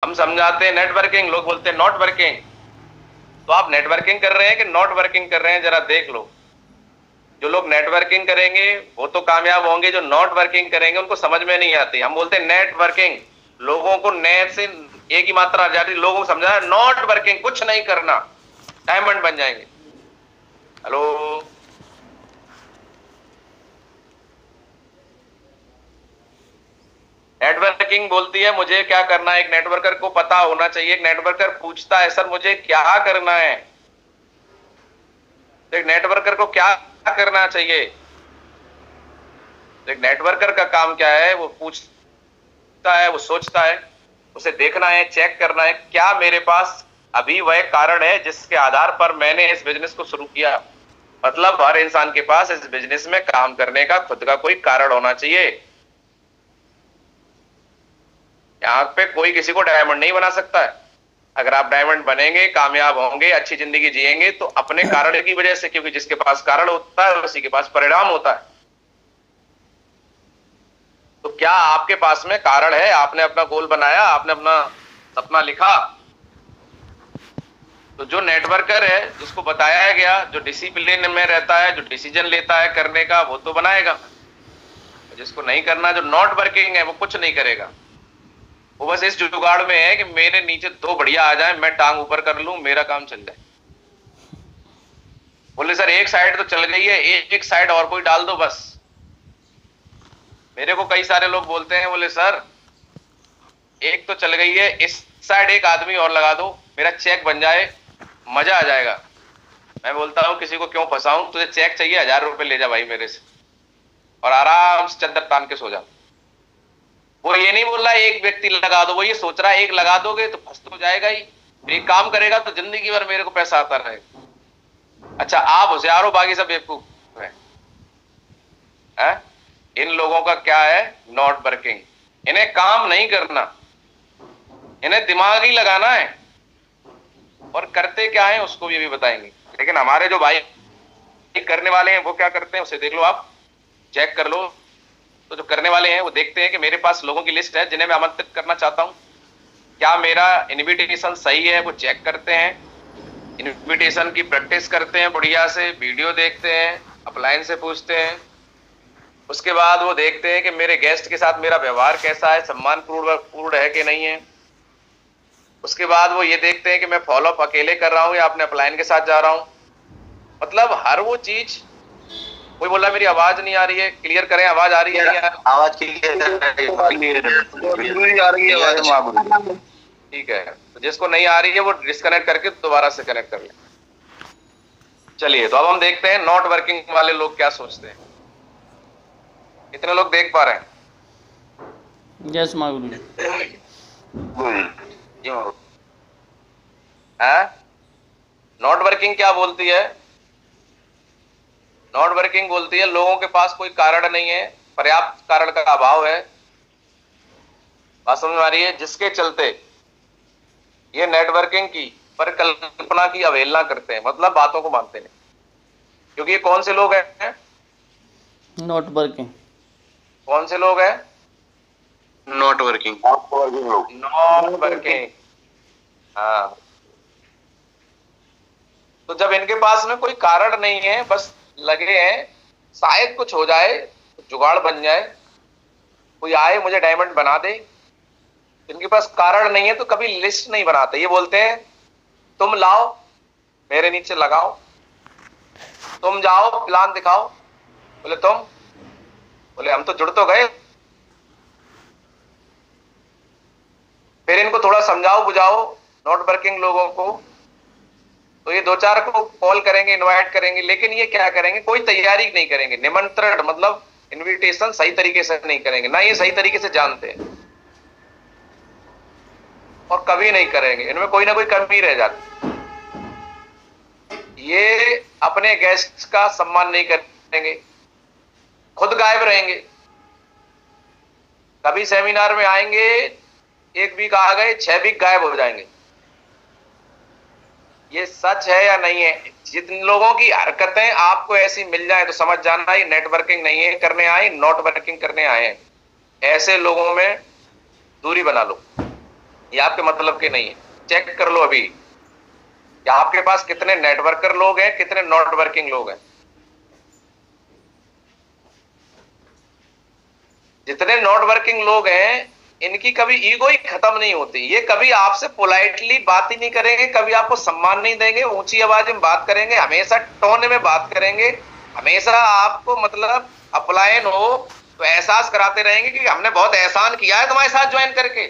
हम समझाते हैं नेटवर्किंग, लोग बोलते हैं नॉट वर्किंग। तो आप नेटवर्किंग कर रहे हैं कि नॉट वर्किंग कर रहे हैं, जरा देख लो। जो लोग नेटवर्किंग करेंगे वो तो कामयाब होंगे, जो नॉट वर्किंग करेंगे उनको समझ में नहीं आती। हम बोलते हैं नेटवर्किंग, लोगों को नेट से एक ही मात्रा आ जाती, लोगों को समझा नॉट वर्किंग, कुछ नहीं करना, डायमंड बन जाएंगे। हेलो, नेटवर्किंग बोलती है मुझे क्या करना है। एक नेटवर्कर को पता होना चाहिए। एक नेटवर्कर पूछता है सर मुझे क्या करना है, तो एक नेटवर्कर को क्या करना चाहिए। तो एक नेटवर्कर का काम क्या है, वो पूछता है, वो सोचता है, उसे देखना है, चेक करना है क्या मेरे पास अभी वह कारण है जिसके आधार पर मैंने इस बिजनेस को शुरू किया। मतलब हर इंसान के पास इस बिजनेस में काम करने का खुद का कोई कारण होना चाहिए। यहाँ पे कोई किसी को डायमंड नहीं बना सकता है। अगर आप डायमंड बनेंगे, कामयाब होंगे, अच्छी जिंदगी जिएंगे तो अपने कारण की वजह से, क्योंकि जिसके पास कारण होता है उसी के पास परिणाम होता है। तो क्या आपके पास में कारण है? आपने अपना गोल बनाया, आपने अपना सपना लिखा, तो जो नेटवर्कर है, जिसको बताया गया, जो डिसिप्लिन में रहता है, जो डिसीजन लेता है करने का, वो तो बनाएगा। जिसको नहीं करना, जो नॉट वर्किंग है, वो कुछ नहीं करेगा। वो बस इस जुगाड़ में है कि मेरे नीचे दो बढ़िया आ जाए, मैं टांग ऊपर कर लूं, मेरा काम चल जाए। बोले सर एक साइड तो चल गई है, एक साइड और कोई डाल दो बस। मेरे को कई सारे लोग बोलते हैं, बोले सर एक तो चल गई है, इस साइड एक आदमी और लगा दो, मेरा चेक बन जाए, मजा आ जाएगा। मैं बोलता हूं किसी को क्यों फंसाऊं, तुझे चेक चाहिए 1000 रुपए ले जा भाई मेरे से, और आराम से चद्दर तान के सो जा। वो ये नहीं बोल रहा एक व्यक्ति लगा दो, वो ये सोच रहा है एक लगा दोगे तो फंस तो जाएगा ही, फिर एक काम करेगा तो जिंदगी भर मेरे को पैसा आता रहेगा। अच्छा आप होशियार हो, बाकी सब बेवकूफ है। इन लोगों का क्या है, नॉट वर्किंग। इन्हें काम नहीं करना, इन्हें दिमाग ही लगाना है, और करते क्या है उसको भी बताएंगे। लेकिन हमारे जो भाई करने वाले हैं वो क्या करते हैं, उसे देख लो, आप चेक कर लो। तो जो करने वाले हैं वो देखते हैं कि मेरे पास लोगों की लिस्ट है जिन्हें मैं आमंत्रित करना चाहता हूं, क्या मेरा इनविटेशन सही है, वो चेक करते हैं। इनविटेशन की प्रैक्टिस करते हैं, बढ़िया से वीडियो देखते हैं, अपलाइन से पूछते हैं। उसके बाद वो देखते हैं कि मेरे गेस्ट के साथ मेरा व्यवहार कैसा है, सम्मान पूर्ण है कि नहीं है। उसके बाद वो ये देखते हैं कि मैं फॉलो अप अकेले कर रहा हूं या अपने अपलाइन के साथ जा रहा हूं। मतलब हर वो चीज। कोई बोला मेरी आवाज नहीं आ रही है, क्लियर करें, आवाज आ रही है? आवाज क्लियर आ रही है। ठीक है, तो जिसको नहीं आ रही है वो डिस्कनेक्ट करके दोबारा से कनेक्ट कर ले। चलिए, तो अब हम देखते हैं नॉट वर्किंग वाले लोग क्या सोचते हैं। कितने लोग देख पा रहे हैं? यस मागुरु है। नॉट वर्किंग क्या बोलती है? नॉट वर्किंग बोलती है लोगों के पास कोई कारण नहीं है, पर्याप्त कारण का अभाव है। बात समझ में आ रही है? जिसके चलते ये नेटवर्किंग की परिकल्पना की अवहेलना करते हैं, मतलब बातों को मानते नहीं। क्योंकि ये कौन से लोग हैं? Not working. कौन से लोग हैं? Not working. Not working. हाँ, तो जब इनके पास में कोई कारण नहीं है, बस लगे हैं शायद कुछ हो जाए, जुगाड़ बन जाए, कोई आए मुझे डायमंड बना दे, इनके पास कारण नहीं है तो कभी लिस्ट नहीं बनाते। ये बोलते हैं तुम लाओ मेरे नीचे लगाओ, तुम जाओ प्लान दिखाओ। बोले तुम, बोले हम तो जुड़ तो गए। फिर इनको थोड़ा समझाओ बुझाओ नॉट वर्किंग लोगों को, तो ये दो चार को कॉल करेंगे, इनवाइट करेंगे, लेकिन ये क्या करेंगे, कोई तैयारी नहीं करेंगे। निमंत्रण मतलब इनविटेशन सही तरीके से नहीं करेंगे, ना ये सही तरीके से जानते हैं और कभी नहीं करेंगे। इनमें कोई ना कोई कमी रह जाती। ये अपने गेस्ट का सम्मान नहीं करेंगे, खुद गायब रहेंगे। कभी सेमिनार में आएंगे, 1 वीक आ गए, 6 वीक गायब हो जाएंगे। ये सच है या नहीं है? जिन लोगों की हरकतें आपको ऐसी मिल जाए तो समझ जाना ये नेटवर्किंग नहीं है करने आए, नॉट वर्किंग करने आए हैं। ऐसे लोगों में दूरी बना लो। ये आपके मतलब के नहीं है। चेक कर लो अभी कि आपके पास कितने नेटवर्कर लोग हैं, कितने नॉट वर्किंग लोग हैं। जितने नॉट वर्किंग लोग हैं इनकी कभी ईगो ही खत्म नहीं होती। ये कभी आपसे पोलाइटली बात ही नहीं करेंगे, कभी आपको सम्मान नहीं देंगे, ऊंची आवाज में बात करेंगे, हमेशा टोन में बात करेंगे, हमेशा आपको मतलब अपलायन हो तो एहसास कराते रहेंगे कि हमने बहुत एहसान किया है तुम्हारे साथ ज्वाइन करके।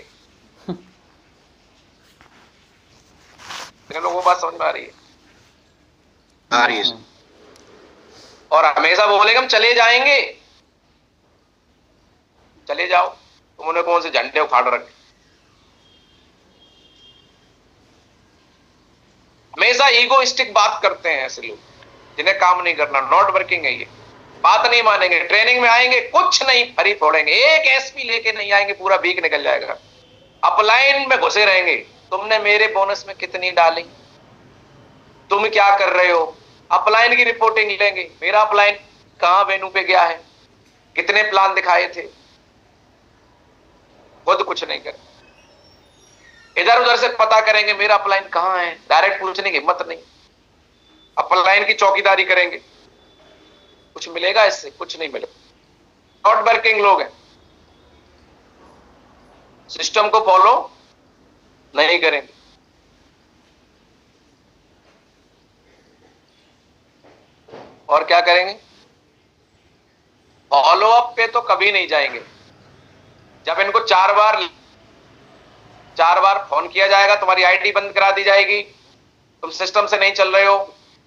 लोगों को बात समझ में आ रही है? आ रही है सर। और हमेशा बोलेंगे हम चले जाएंगे। चले जाओ, तुमने कौन से झंडे उखाड़ रखे? हमेशा ईगोइस्टिक बात करते हैं ऐसे लोग, जिन्हें काम नहीं करना, नॉट वर्किंग है ये। बात नहीं मानेंगे, ट्रेनिंग में आएंगे कुछ नहीं फरी फोड़ेंगे, एक एसपी लेके नहीं आएंगे, पूरा वीक निकल जाएगा। अपलाइन में घुसे रहेंगे, तुमने मेरे बोनस में कितनी डाली, तुम क्या कर रहे हो, अपलाइन की रिपोर्टिंग लेंगे, मेरा अपलाइन कहां वेन्यू पे गया है, कितने प्लान दिखाए थे, खुद कुछ नहीं करे। इधर उधर से पता करेंगे मेरा अपलाइन कहां है, डायरेक्ट पूछने की हिम्मत नहीं। अपलाइन की चौकीदारी करेंगे, कुछ मिलेगा इससे? कुछ नहीं मिलेगा। नॉट वर्किंग लोग हैं, सिस्टम को फॉलो नहीं करेंगे। और क्या करेंगे? फॉलो अप पे तो कभी नहीं जाएंगे। जब इनको चार बार फोन किया जाएगा, तुम्हारी आईडी बंद करा दी जाएगी, तुम सिस्टम से नहीं चल रहे हो,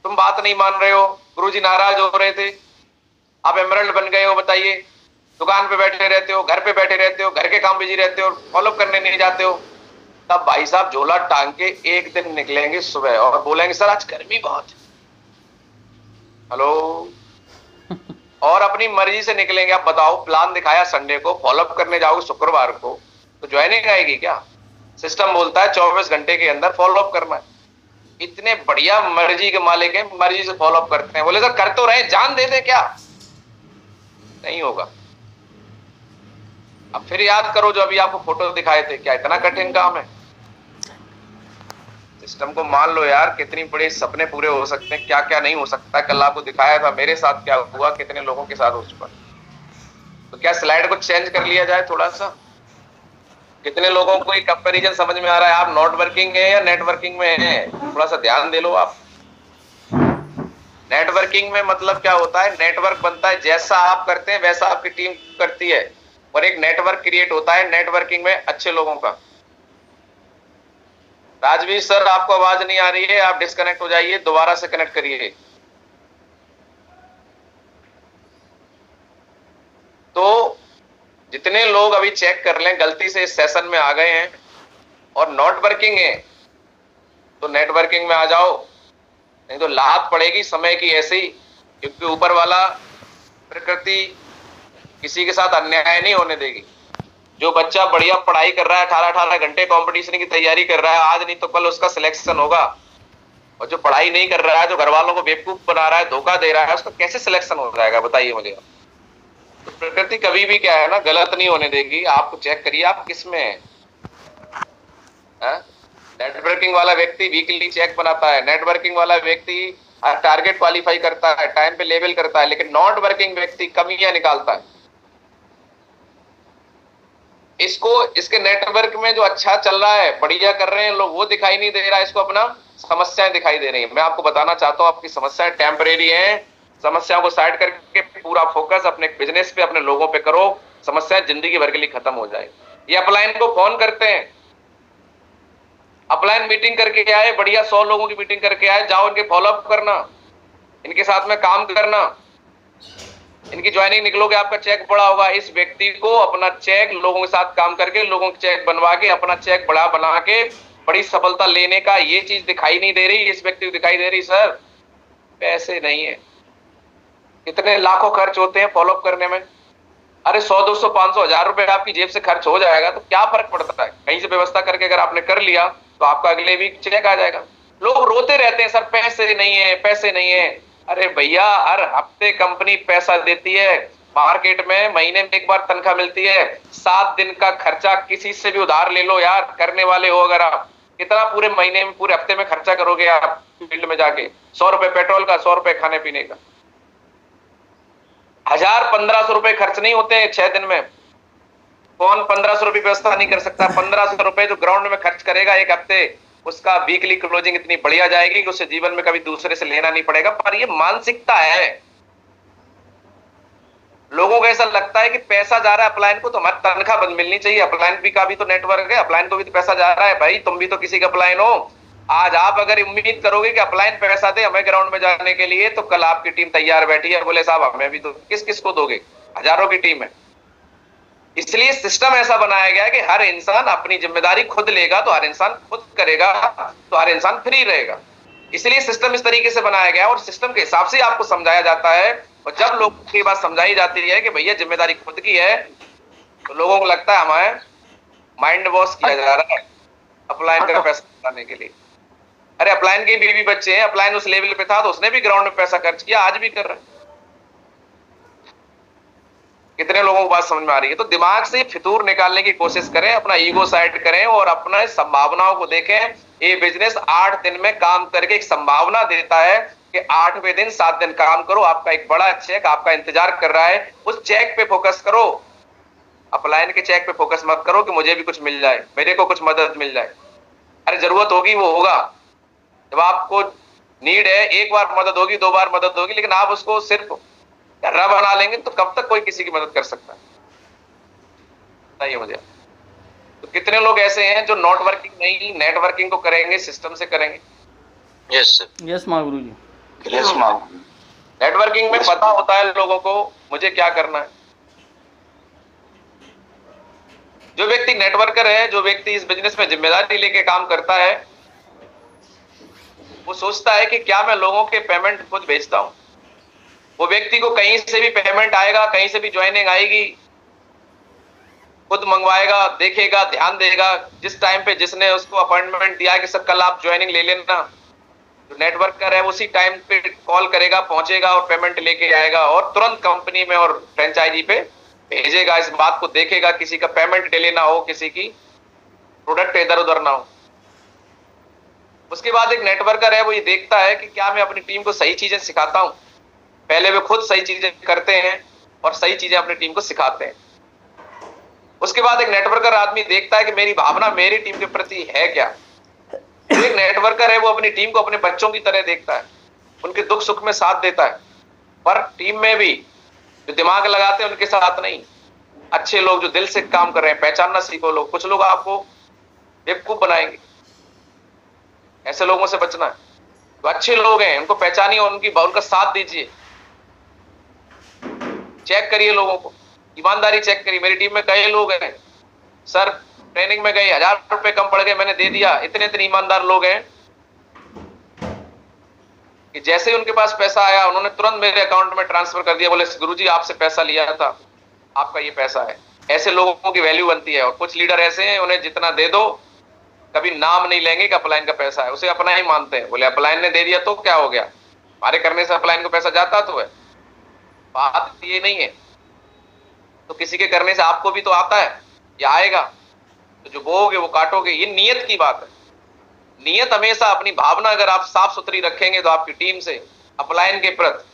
तुम बात नहीं मान रहे हो, गुरुजी नाराज हो रहे थे, आप एमरल्ड बन गए हो, बताइए, दुकान पे बैठे रहते हो, घर पे बैठे रहते हो, घर के काम बिजी रहते हो, फॉलो करने नहीं जाते हो, तब भाई साहब झोला टांग के एक दिन निकलेंगे सुबह और बोलेंगे सर आज गर्मी बहुत है। हेलो। और अपनी मर्जी से निकलेंगे। आप बताओ, प्लान दिखाया संडे को, फॉलोअप करने जाओगे शुक्रवार को, तो ज्वाइनिंग आएगी क्या? सिस्टम बोलता है 24 घंटे के अंदर फॉलोअप करना है। इतने बढ़िया मर्जी के मालिक हैं, मर्जी से फॉलोअप करते हैं। बोले सर कर तो रहे, जान दे दे क्या? नहीं होगा। अब फिर याद करो जो अभी आपको फोटो दिखाए थे, क्या इतना कठिन काम है? सिस्टम को मान लो यार, कितनी बड़े सपने पूरे हो सकते हैं, क्या क्या नहीं हो सकता। कल आपको दिखाया था मेरे साथ क्या हुआ, कितने लोगों के साथ हो चुका। तो क्या स्लाइड को चेंज कर लिया जाए थोड़ा सा? कितने लोगों को एक कंपैरिजन समझ में आ रहा है? आप नॉट वर्किंग है या नेटवर्किंग में है? थोड़ा सा ध्यान दे लो आप। नेटवर्किंग में मतलब क्या होता है? नेटवर्क बनता है, जैसा आप करते हैं वैसा आपकी टीम करती है, और एक नेटवर्क क्रिएट होता है नेटवर्किंग में अच्छे लोगों का। राजवीर सर आपको आवाज नहीं आ रही है, आप डिस्कनेक्ट हो जाइए, दोबारा से कनेक्ट करिए। तो जितने लोग अभी चेक कर लें गलती से इस सेशन में आ गए हैं और नॉट वर्किंग है, तो नेटवर्किंग में आ जाओ, नहीं तो लात पड़ेगी समय की ऐसी, क्योंकि ऊपर वाला प्रकृति किसी के साथ अन्याय नहीं होने देगी। जो बच्चा बढ़िया पढ़ाई कर रहा है, 18-18 घंटे कंपटीशन की तैयारी कर रहा है, आज नहीं तो कल उसका सिलेक्शन होगा। और जो पढ़ाई नहीं कर रहा है, जो घर वालों को बेवकूफ बना रहा है, धोखा दे रहा है, उसका कैसे सिलेक्शन हो जाएगा बताइए मुझे। तो प्रकृति कभी भी क्या है ना, गलत नहीं होने देगी। आपको चेक करिए आप किस में है। नेटवर्किंग वाला व्यक्ति वीकली चेक बनाता है, नेटवर्किंग वाला व्यक्ति टारगेट क्वालिफाई करता है, टाइम पे लेवल करता है, लेकिन नॉट वर्किंग व्यक्ति कमियां निकालता है। इसको इसके नेटवर्क में जो अच्छा चल रहा है, बढ़िया कर रहे हैं लोग, वो दिखाई नहीं दे रहा है, इसको अपना समस्याएं दिखाई दे रही है। मैं आपको बताना चाहता हूं आपकी समस्याएं टेम्परेरी हैं, समस्याओं को साइड करके पूरा फोकस अपने बिजनेस पे, अपने लोगों पे करो, समस्याएं जिंदगी भर के लिए खत्म हो जाएगी। ये अपलाइन को फोन करते हैं, अपलाइन मीटिंग करके आए, बढ़िया 100 लोगों की मीटिंग करके आए, जाओ इनके फॉलोअप करना, इनके साथ में काम करना, इनकी ज्वाइनिंग निकलोगे आपका चेक बड़ा होगा। इस व्यक्ति को अपना चेक लोगों के साथ काम करके, लोगों के चेक बनवा के, अपना चेक बड़ा बना के बड़ी सफलता लेने का, ये चीज दिखाई नहीं दे रही, इस व्यक्ति को दिखाई दे रही सर पैसे नहीं है। कितने लाखों खर्च होते हैं फॉलोअप करने में। अरे 100, 200, 500, 1000 रुपए आपकी जेब से खर्च हो जाएगा तो क्या फर्क पड़ता है? कहीं से व्यवस्था करके अगर आपने कर लिया तो आपका अगले वीक चेक आ जाएगा। लोग रोते रहते हैं सर पैसे नहीं है, पैसे नहीं है। अरे भैया, हर हफ्ते कंपनी पैसा देती है, मार्केट में महीने में एक बार तनख्वाह मिलती है, 7 दिन का खर्चा किसी से भी उधार ले लो यार, करने वाले हो अगर आप, कितना पूरे महीने में पूरे हफ्ते में खर्चा करोगे आप फील्ड में जाके? 100 रुपए पेट्रोल का, 100 रुपए खाने पीने का, 1000-1500 रुपए खर्च नहीं होते हैं 6 दिन में? कौन 1500 रुपए व्यवस्था नहीं कर सकता? 1500 रुपए जो ग्राउंड में खर्च करेगा एक हफ्ते, उसका वीकली क्लोजिंग इतनी बढ़िया जाएगी कि उसे जीवन में कभी दूसरे से लेना नहीं पड़ेगा। पर ये मानसिकता है, लोगों को ऐसा लगता है कि पैसा जा रहा है अपलाइन को तो हमारी तनख्वाह बंद मिलनी चाहिए, अपलाइन भी का भी तो नेटवर्क है, अपलाइन को भी तो पैसा जा रहा है। भाई तुम भी तो किसी का अपलाइन हो। आज आप अगर उम्मीद करोगे कि अपलाइन पैसा दे हमें ग्राउंड में जाने के लिए, तो कल आपकी टीम तैयार बैठी है, बोले साहब हमें भी तो, किस किस को दोगे? हजारों की टीम है। इसलिए सिस्टम ऐसा बनाया गया है कि हर इंसान अपनी जिम्मेदारी खुद लेगा तो हर इंसान खुद करेगा, तो हर इंसान फ्री रहेगा। इसलिए सिस्टम इस तरीके से बनाया गया है और सिस्टम के हिसाब से आपको समझाया जाता है। और जब लोगों की बात समझाई जाती है कि भैया जिम्मेदारी खुद की है, तो लोगों को लगता है हमें माइंड वॉश किया जा रहा है अपलाइन का पैसा बनाने के लिए। अरे अपलाइन के बीवी बच्चे हैं, अपलाइन उस लेवल पे था तो उसने भी ग्राउंड में पैसा खर्च किया, आज भी कर रहा है। कितने लोगों को बात समझ में आ रही है? तो दिमाग से फितूर निकालने की कोशिश करें, अपना ईगो साइड करें और अपना संभावनाओं को देखें। ये बिजनेस 8 दिन में काम करके एक संभावना देता है कि 8वें दिन 7 दिन काम करो, आपका एक बड़ा चेक आपका इंतजार कर रहा है, उस चेक पे फोकस करो। अपलाइन के चेक पे फोकस मत करो कि मुझे भी कुछ मिल जाए, मेरे को कुछ मदद मिल जाए। अरे जरूरत होगी वो होगा, जब आपको नीड है, एक बार मदद होगी, 2 बार मदद होगी, लेकिन आप उसको सिर्फ कर्रा बना लेंगे तो कब तक कोई किसी की मदद कर सकता है? बताइए मुझे। तो कितने लोग ऐसे हैं जो नॉट वर्किंग नहीं, नेटवर्किंग को करेंगे, सिस्टम से करेंगे? यस सर, यस महागुरु जी। यस माँ। नेटवर्किंग में पता होता है लोगों को मुझे क्या करना है। जो व्यक्ति नेटवर्कर है, जो व्यक्ति इस बिजनेस में जिम्मेदारी लेके काम करता है, वो सोचता है कि क्या मैं लोगों के पेमेंट खुद भेजता हूं? वो व्यक्ति को कहीं से भी पेमेंट आएगा, कहीं से भी ज्वाइनिंग आएगी, खुद मंगवाएगा, देखेगा, ध्यान देगा। जिस टाइम पे जिसने उसको अपॉइंटमेंट दिया कि सर कल आप ज्वाइनिंग ले लेना, जो नेटवर्कर है उसी टाइम पे कॉल करेगा, पहुंचेगा और पेमेंट लेके आएगा और तुरंत कंपनी में और फ्रेंचाइजी पे भेजेगा। इस बात को देखेगा, किसी का पेमेंट डिले ना हो, किसी की प्रोडक्ट इधर उधर ना हो। उसके बाद एक नेटवर्कर है, वो ये देखता है कि क्या मैं अपनी टीम को सही चीजें सिखाता हूं। पहले वे खुद सही चीजें करते हैं और सही चीजें अपनी टीम को सिखाते हैं। उसके बाद एक नेटवर्कर आदमी देखता है कि मेरी भावना मेरी टीम के प्रति है क्या। एक नेटवर्कर है, वो अपनी टीम को अपने बच्चों की तरह देखता है, उनके दुख सुख में साथ देता है। पर टीम में भी जो दिमाग लगाते हैं उनके साथ नहीं, अच्छे लोग जो दिल से काम कर रहे हैं, पहचानना सीखो लोग। कुछ लोग आपको बेवकूफ बनाएंगे, ऐसे लोगों से बचना है। तो अच्छे लोग हैं, उनको पहचानिए और उनका साथ दीजिए। चेक करिए लोगों को, ईमानदारी चेक करिए। मेरी टीम में कई लोग हैं, सर ट्रेनिंग में गए, 1000 रुपए कम पड़ गए, मैंने दे दिया। इतने इतने ईमानदार लोग हैं कि जैसे ही उनके पास पैसा आया उन्होंने तुरंत मेरे अकाउंट में ट्रांसफर कर दिया, बोले गुरुजी आपसे पैसा लिया था, आपका ये पैसा है। ऐसे लोगों की वैल्यू बनती है। और कुछ लीडर ऐसे हैं, उन्हें जितना दे दो कभी नाम नहीं लेंगे कि अपलाइन का पैसा है, उसे अपना ही मानते हैं। बोले अपलाइन ने दे दिया तो क्या हो गया, हमारे करने से अपलाइन को पैसा जाता तो है। बात ये नहीं है। तो किसी के करने से आपको भी तो आता है, ये आएगा। तो जो बोओगे वो काटोगे, ये नियत की बात है। नियत हमेशा, अपनी भावना अगर आप साफ सुथरी रखेंगे तो आपकी टीम से अपलाइन के प्रति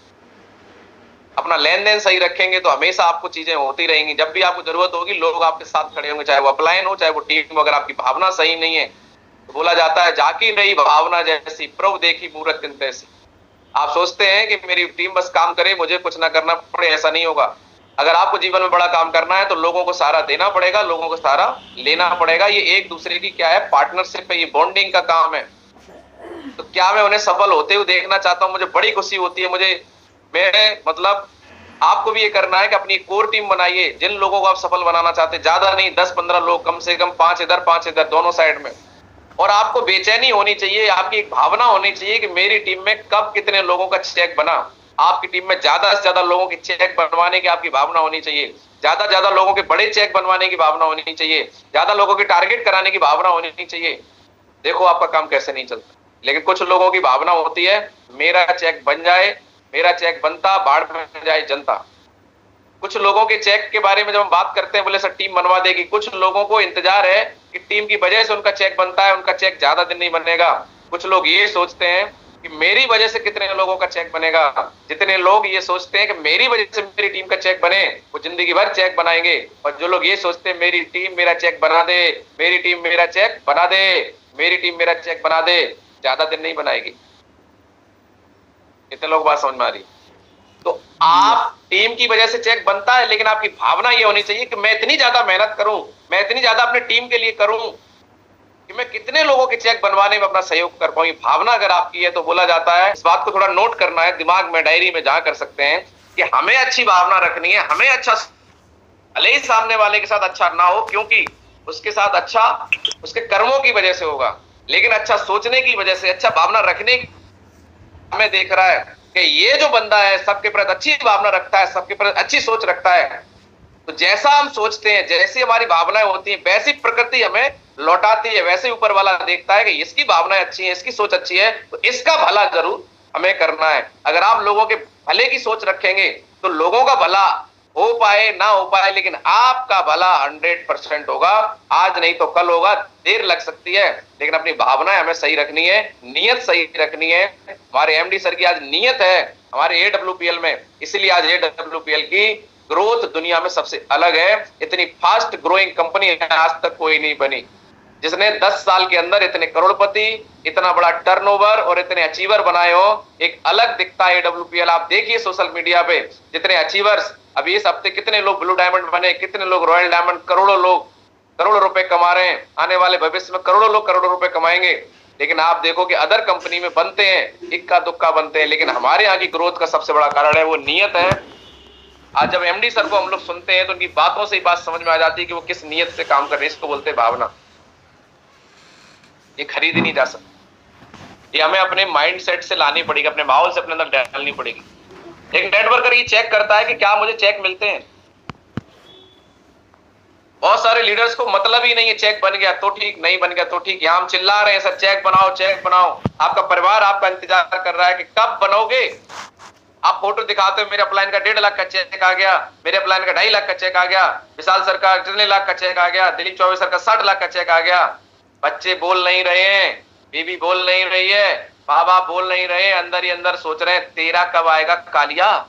अपना लेन देन सही रखेंगे तो हमेशा आपको चीजें होती रहेंगी। जब भी आपको जरूरत होगी लोग आपके साथ खड़े होंगे, चाहे वो अपलाइन हो चाहे वो टीम हो। अगर आपकी भावना सही नहीं है तो बोला जाता है जाकी रही भावना जैसी, प्रभु देखी मूरत किंत ऐसी। आप सोचते हैं कि मेरी टीम बस काम करे, मुझे कुछ ना करना पड़े, ऐसा नहीं होगा। अगर आपको जीवन में बड़ा काम करना है तो लोगों को सहारा देना पड़ेगा, लोगों को सहारा लेना पड़ेगा। ये एक दूसरे की क्या है, पार्टनरशिप है, ये बॉन्डिंग का काम है। तो क्या मैं उन्हें सफल होते हुए देखना चाहता हूं? मुझे बड़ी खुशी होती है। मेरे मतलब आपको भी ये करना है कि अपनी कोर टीम बनाइए। जिन लोगों को आप सफल बनाना चाहते हैं, ज्यादा नहीं, 10-15 लोग, कम से कम 5 इधर 5 इधर, दोनों साइड में। और आपको बेचैनी होनी चाहिए, आपकी एक भावना होनी चाहिए कि मेरी टीम में कब कितने लोगों का चेक बना। आपकी टीम में ज्यादा से ज्यादा लोगों के चेक बनवाने की आपकी भावना होनी चाहिए, ज्यादा लोगों के बड़े चेक बनवाने की भावना होनी चाहिए, ज्यादा लोगों के टारगेट कराने की भावना होनी चाहिए। देखो आपका काम कैसे नहीं चलता। लेकिन कुछ लोगों की भावना होती है मेरा चेक बन जाए, मेरा चेक बनता, बाढ़ में जाए जनता। कुछ लोगों के चेक के बारे में जब हम बात करते हैं, बोले सर टीम बनवा देगी। कुछ लोगों को इंतजार है कि टीम की वजह से उनका चेक बनता है, उनका चेक ज्यादा दिन नहीं बनेगा। कुछ लोग ये सोचते हैं कि मेरी वजह से कितने लोगों का चेक बनेगा। जितने लोग ये सोचते हैं कि मेरी वजह से मेरी टीम का चेक बने, वो जिंदगी भर चेक बनाएंगे। और जो लोग ये सोचते हैं मेरी टीम मेरा चेक बना दे, मेरी टीम मेरा चेक बना दे, मेरी टीम मेरा चेक बना दे, ज्यादा दिन नहीं बनाएगी। कितने लोग बात समझ में आ रही? तो आप टीम की वजह से चेक बनता है, लेकिन आपकी भावना ये होनी चाहिए कि मैं इतनी ज्यादा मेहनत करूं, मैं इतनी ज्यादा अपने टीम के लिए करूं कि मैं कितने लोगों के चेक बनवाने में अपना सहयोग कर पाऊं। ये भावना अगर आपकी है तो बोला जाता है, इस बात को थोड़ा नोट करना है दिमाग में, डायरी में जहां कर सकते हैं कि हमें अच्छी भावना रखनी है, हमें अच्छा, भले ही सामने वाले के साथ अच्छा ना हो, क्योंकि उसके साथ अच्छा उसके कर्मों की वजह से होगा, लेकिन अच्छा सोचने की वजह से, अच्छा भावना रखने की, हमें देख रहा है कि ये जो बंदा है सबके प्रति अच्छी भावना रखता है, सबके प्रति अच्छी सोच रखता है। तो जैसा हम सोचते हैं, जैसी हमारी भावनाएं होती हैं, वैसी प्रकृति हमें लौटाती है, वैसे ऊपर वाला देखता है कि इसकी भावनाएं अच्छी हैं, इसकी सोच अच्छी है, तो इसका भला जरूर हमें करना है। अगर आप लोगों के भले की सोच रखेंगे तो लोगों का भला हो पाए ना हो पाए, लेकिन आपका भला 100% होगा। आज नहीं तो कल होगा, देर लग सकती है, लेकिन अपनी भावनाएं हमें सही रखनी है, नियत सही रखनी है। हमारे एमडी सर की आज नियत है हमारे AWPL में, इसलिए आज AWPL की ग्रोथ दुनिया में सबसे अलग है। इतनी फास्ट ग्रोइंग कंपनी आज तक कोई नहीं बनी जिसने 10 साल के अंदर इतने करोड़पति, इतना बड़ा टर्नओवर और इतने अचीवर बनाए हो। एक अलग दिखता है AWPL। आप देखिए सोशल मीडिया पे जितने अचीवर्स, अभी इस हफ्ते कितने लोग ब्लू डायमंड बने, कितने लोग रॉयल डायमंड, करोड़ों लोग करोड़ों रुपए कमा रहे हैं। आने वाले भविष्य में करोड़ों लोग करोड़ों रुपए कमाएंगे। लेकिन आप देखो कि अदर कंपनी में बनते हैं, इक्का दुक्का बनते हैं, लेकिन हमारे यहाँ की ग्रोथ का सबसे बड़ा कारण है वो नियत है। आज जब एमडी सर को हम लोग सुनते हैं तो उनकी बातों से ही बात समझ में आ जाती है कि वो किस नियत से काम कर रहे हैं। इसको बोलते हैं भावना। ये खरीदी नहीं जा सकती, ये हमें अपने माइंड सेट से लानी पड़ेगी, अपने माहौल से अपने अंदर डालनी पड़ेगी। एक नेटवर्कर ये चेक करता है कि क्या मुझे चेक मिलते हैं। बहुत सारे लीडर्स को मतलब ही नहीं है चेक बन गया तो ठीक, नहीं बन गया तो ठीक। यहां हम चिल्ला रहे हैं सर चेक बनाओ, चेक बनाओ। आपका परिवार आपका इंतजार कर रहा है कि कब बनोगे। आप फोटो दिखाते हो, मेरे अपलाइन का 1.5 लाख का चेक आ गया, मेरे अपलाइन का 2.5 लाख का चेक आ गया, विशाल सर का 3 लाख का चेक आ गया, दिलीप चौबे सर का 60 लाख का चेक आ गया। बच्चे बोल नहीं रहे हैं, बीवी बोल नहीं रही है, माँ बाप बोल नहीं रहे, अंदर ही अंदर सोच रहे हैं तेरा कब आएगा कालिया।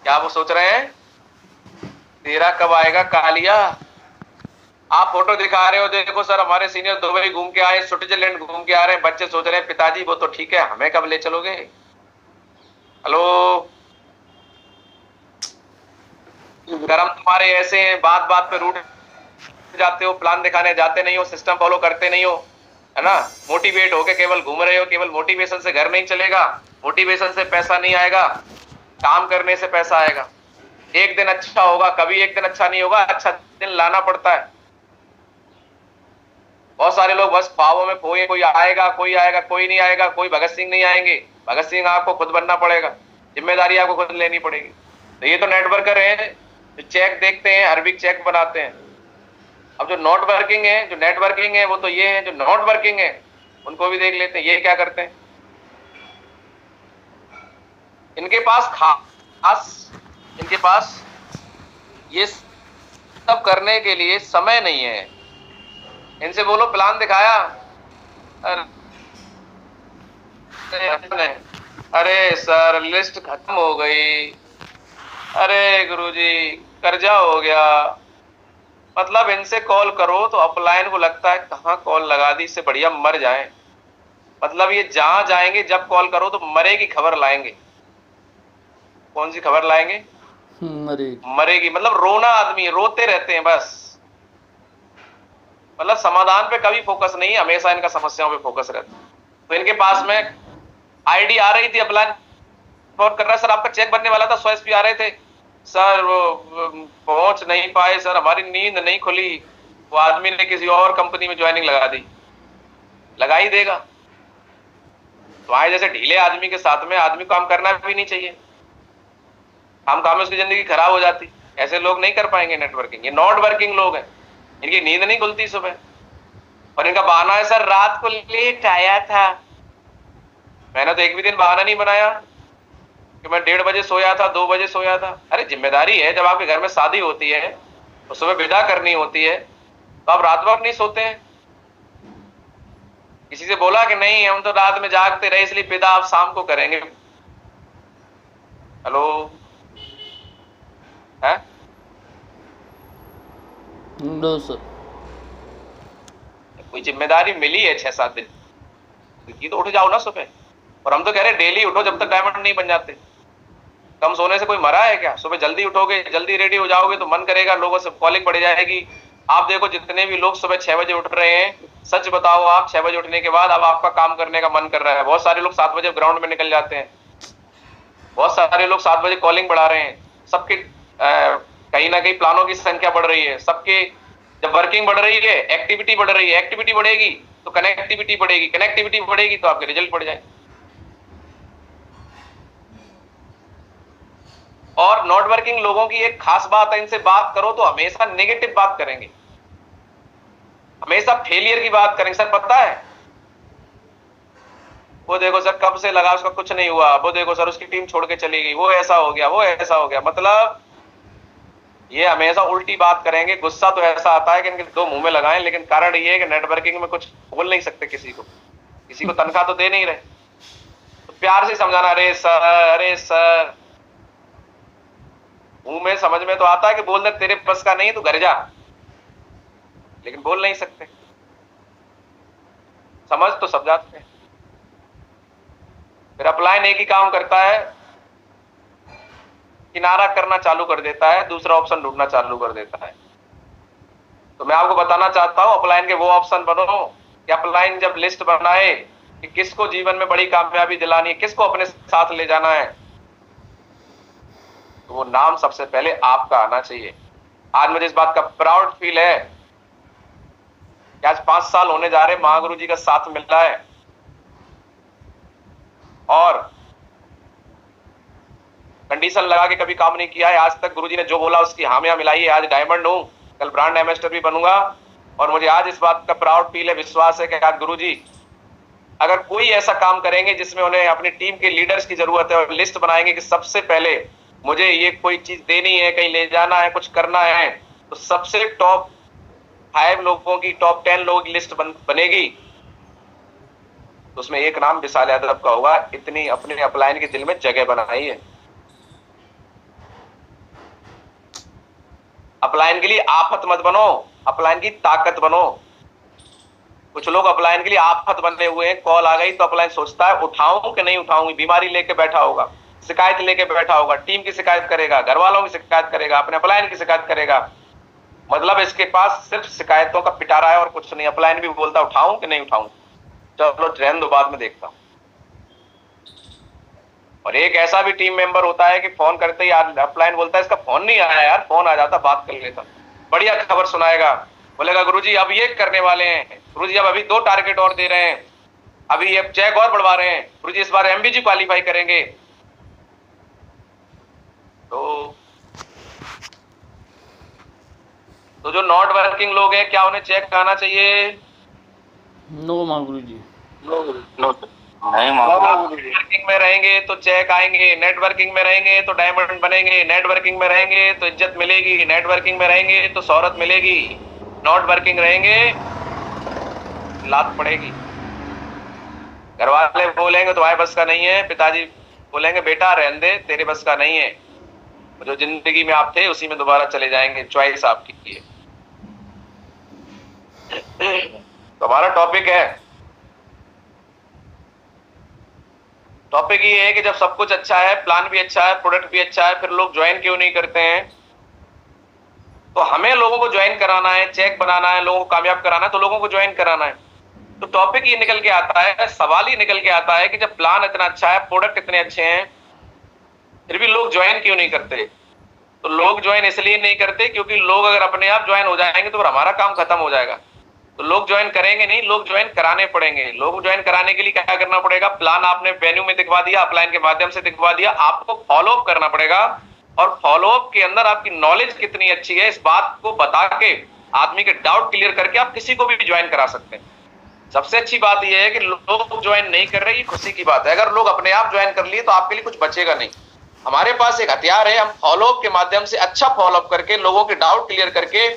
क्या वो सोच रहे हैं? तेरा कब आएगा कालिया। आप फोटो दिखा रहे हो, देखो सर हमारे सीनियर दुबई घूम के आए, स्विट्जरलैंड घूम के आ रहे हैं। बच्चे सोच रहे हैं पिताजी वो तो ठीक है, हमें कब ले चलोगे। हेलो, कर्म तुम्हारे ऐसे हैं, बात बात पे रूठ जाते हो, प्लान दिखाने जाते नहीं हो, सिस्टम फॉलो करते नहीं हो, है ना। मोटिवेट होके केवल घूम रहे हो। केवल मोटिवेशन से घर नहीं चलेगा, मोटिवेशन से पैसा नहीं आएगा, काम करने से पैसा आएगा। एक दिन अच्छा होगा, कभी एक दिन अच्छा नहीं होगा, अच्छा दिन लाना पड़ता है। बहुत सारे लोग बस ख्वाबों में खोए, कोई आएगा कोई आएगा, कोई नहीं आएगा, कोई भगत सिंह नहीं आएंगे। भगत सिंह आपको खुद बनना पड़ेगा, जिम्मेदारी आपको खुद लेनी पड़ेगी। तो ये तो नेटवर्कर हैं जो चेक देखते हैं, हर वीक चेक बनाते हैं। अब जो नॉट वर्किंग है, जो नेटवर्किंग है, वो तो ये है। जो नॉट वर्किंग है उनको भी देख लेते हैं, ये क्या करते हैं। इनके पास ये सब करने के लिए समय नहीं है। इनसे बोलो प्लान दिखाया, अरे सर लिस्ट खत्म हो गई, अरे गुरुजी कर्जा हो गया। मतलब इनसे कॉल करो तो अपलाइन को लगता है कहाँ कॉल लगा दी, इससे बढ़िया मर जाएं। मतलब ये जहां जाएंगे जब कॉल करो तो मरे की खबर लाएंगे। कौन सी खबर लाएंगे? मरेगी। मतलब रोना आदमी, रोते रहते हैं बस। मतलब समाधान पे कभी फोकस नहीं, हमेशा इनका समस्याओं पे फोकस रहता है। तो इनके पास में आईडी आ रही थी, अपलाइन फोन कर रहा है, सर आपका चेक बनने वाला था, 100 SP आ रहे थे सर, वो पहुंच नहीं पाए सर, हमारी नींद नहीं खुली। वो आदमी ने किसी और कंपनी में ज्वाइनिंग लगा दी, लगा ही देगा। तो आए जैसे ढीले आदमी के साथ में आदमी काम करना भी नहीं चाहिए। काम में उसकी जिंदगी खराब हो जाती। ऐसे लोग नहीं कर पाएंगे नेटवर्किंग। ये नॉट वर्किंग लोग हैं, इनकी नींद नहीं खुलती सुबह। और इनका बहाना है सर रात को लेट आया था। मैंने तो एक भी दिन बहाना नहीं बनाया। कि मैं 1:30 बजे सोया था, 2 बजे सोया था। अरे जिम्मेदारी है, जब आपके घर में शादी होती है तो सुबह विदा करनी होती है, तो आप रात भर नहीं सोते हैं? किसी से बोला कि नहीं हम तो रात में जागते रहे इसलिए विदा आप शाम को करेंगे? हेलो है? No sir. कोई जिम्मेदारी मिली है 6-7 दिन की तो उठ जाओ ना सुबह। और हम तो कह रहे डेली उठो जब तक डायमंड नहीं बन जाते। कम सोने से कोई मरा है क्या? सुबह जल्दी उठोगे, जल्दी रेडी हो जाओगे तो मन करेगा, लोगों से कॉलिंग बढ़ जाएगी। आप देखो जितने भी लोग सुबह 6 बजे उठ रहे हैं, सच बताओ आप 6 बजे उठने के बाद अब आपका काम करने का मन कर रहा है? बहुत सारे लोग 7 बजे ग्राउंड में निकल जाते हैं, बहुत सारे लोग 7 बजे कॉलिंग बढ़ा रहे हैं। सबके कहीं ना कहीं प्लानों की संख्या बढ़ रही है सबके। जब वर्किंग बढ़ रही है, एक्टिविटी बढ़ रही है, एक्टिविटी बढ़ेगी तो कनेक्टिविटी बढ़ेगी, कनेक्टिविटी बढ़ेगी तो आपके रिजल्ट बढ़ जाएंगे। और नॉट वर्किंग लोगों की एक खास बात है, इनसे बात करो तो हमेशा नेगेटिव बात करेंगे, हमेशा फेलियर की बात करेंगे। सर पता है वो देखो सर कब से लगा उसका कुछ नहीं हुआ, वो देखो सर उसकी टीम छोड़ के चली गई, वो ऐसा हो गया, वो ऐसा हो गया। मतलब ये हमेशा उल्टी बात करेंगे। गुस्सा तो ऐसा आता है कि इनके दो मुंह में लगाएं, लेकिन कारण ये है कि नेटवर्किंग में कुछ बोल नहीं सकते किसी को तनख्वाह तो दे नहीं रहे, तो प्यार से समझाना, अरे सर मुंह में समझ में तो आता है कि बोल दे तेरे बस का नहीं है तू घर जा, लेकिन बोल नहीं सकते। समझ तो सब जाते हैं। फिर अपलाइन एक ही काम करता है, किनारा करना चालू कर देता है, दूसरा ऑप्शन ढूंढना चालू कर देता है। तो मैं आपको बताना चाहता हूं अपलाइन के वो ऑप्शन बनो कि अपलाइन जब लिस्ट बनाए कि किसको जीवन में बड़ी कामयाबी दिलानी है, किसको अपने साथ ले जाना है, तो वो नाम सबसे पहले आपका आना चाहिए। आज मुझे इस बात का प्राउड फील है कि आज 5 साल होने जा रहे, महागुरु जी का साथ मिल रहा है और कंडीशन लगा के कभी काम नहीं किया है आज तक। गुरुजी ने जो बोला उसकी हामियां मिलाई है। आज डायमंड हूं, कल ब्रांड एम्बेसडर भी बनूंगा। और मुझे आज इस बात का प्राउड फील है, विश्वास है कि आज गुरुजी अगर कोई ऐसा काम करेंगे जिसमें उन्हें अपनी टीम के लीडर्स की जरूरत है और लिस्ट बनाएंगे कि सबसे पहले मुझे ये कोई चीज देनी है, कहीं ले जाना है, कुछ करना है, तो सबसे टॉप 5 लोगों की, टॉप 10 लोगों की लिस्ट बनेगी। तो उसमें एक नाम विशाल यादव का होगा। इतनी अपने अपलाइन के दिल में जगह बनाई है। अपलाइन के लिए आफत मत बनो, अपलाइन की ताकत बनो। कुछ लोग अपलाइन के लिए आफत बने हुए हैं, कॉल आ गई तो अपलाइन सोचता है उठाऊं कि नहीं उठाऊंगी, बीमारी लेके बैठा होगा, शिकायत लेके बैठा होगा, टीम की शिकायत करेगा, घर वालों की शिकायत करेगा, अपने अपलाइन की शिकायत करेगा। मतलब इसके पास सिर्फ शिकायतों का पिटारा है और कुछ नहीं। अपलाइन भी बोलता उठाऊं कि नहीं उठाऊं, चलो ट्रेन दो बाद में देखता हूं। और एक ऐसा भी टीम मेंबर होता है कि फोन करते ही अपलाइन बोलता है इसका फोन नहीं आया यार, फोन आ जाता बात कर लेता। बढ़िया खबर सुनाएगा, बोलेगा गुरुजी अब ये करने वाले हैं, गुरुजी अब अभी 2 टारगेट और दे रहे हैं, अभी ये चेक और बढ़वा रहे हैं, गुरुजी इस बार एमबीजी क्वालिफाई करेंगे। तो जो नॉट वर्किंग लोग हैं क्या उन्हें चेक आना चाहिए? नो माँ गुरुजी, नो नहीं मालूम। नेटवर्किंग में रहेंगे तो चेक आएंगे, नेटवर्किंग में रहेंगे तो डायमंड बनेंगे, नेटवर्किंग में रहेंगे तो इज्जत मिलेगी, नेटवर्किंग में रहेंगे तो शोहरत मिलेगी, नॉट वर्किंग रहेंगे लात पड़ेगी। घर वाले बोलेंगे तुम्हारे बस का नहीं है, पिताजी बोलेंगे बेटा रहने दे तेरे बस का नहीं है, जो जिंदगी में आप थे उसी में दोबारा चले जाएंगे, चॉइस आपकी है। तो हमारा टॉपिक ये है कि जब सब कुछ अच्छा है, प्लान भी अच्छा है, प्रोडक्ट भी अच्छा है, फिर लोग ज्वाइन क्यों नहीं करते हैं? तो हमें लोगों को ज्वाइन कराना है, चेक बनाना है, लोगों को कामयाब कराना है, तो लोगों को ज्वाइन कराना है। तो टॉपिक ये निकल के आता है, सवाल ही निकल के आता है कि जब प्लान इतना अच्छा है, प्रोडक्ट इतने अच्छे हैं, फिर भी लोग ज्वाइन क्यों नहीं करते? तो लोग ज्वाइन इसलिए नहीं करते क्योंकि लोग अगर अपने आप ज्वाइन हो जाएंगे तो फिर हमारा काम खत्म हो जाएगा। तो लोग ज्वाइन करेंगे नहीं, लोग ज्वाइन कराने पड़ेंगे। लोग ज्वाइन कराने के लिए क्या करना पड़ेगा? प्लान आपने वेन्यू में दिखवा दिया, अपलाइन के माध्यम से दिखवा दिया, आपको फॉलोअप करना पड़ेगा। और फॉलोअप के अंदर आपकी नॉलेज कितनी अच्छी है इस बात को बता के आदमी के डाउट क्लियर करके आप किसी को भी ज्वाइन करा सकते हैं। सबसे अच्छी बात यह है कि लोग ज्वाइन नहीं कर रहे, ये खुशी की बात है। अगर लोग अपने आप ज्वाइन कर लिए तो आपके लिए कुछ बचेगा नहीं। हमारे पास एक हथियार है, हम फॉलोअप के माध्यम से अच्छा फॉलोअप करके लोगों के डाउट क्लियर करके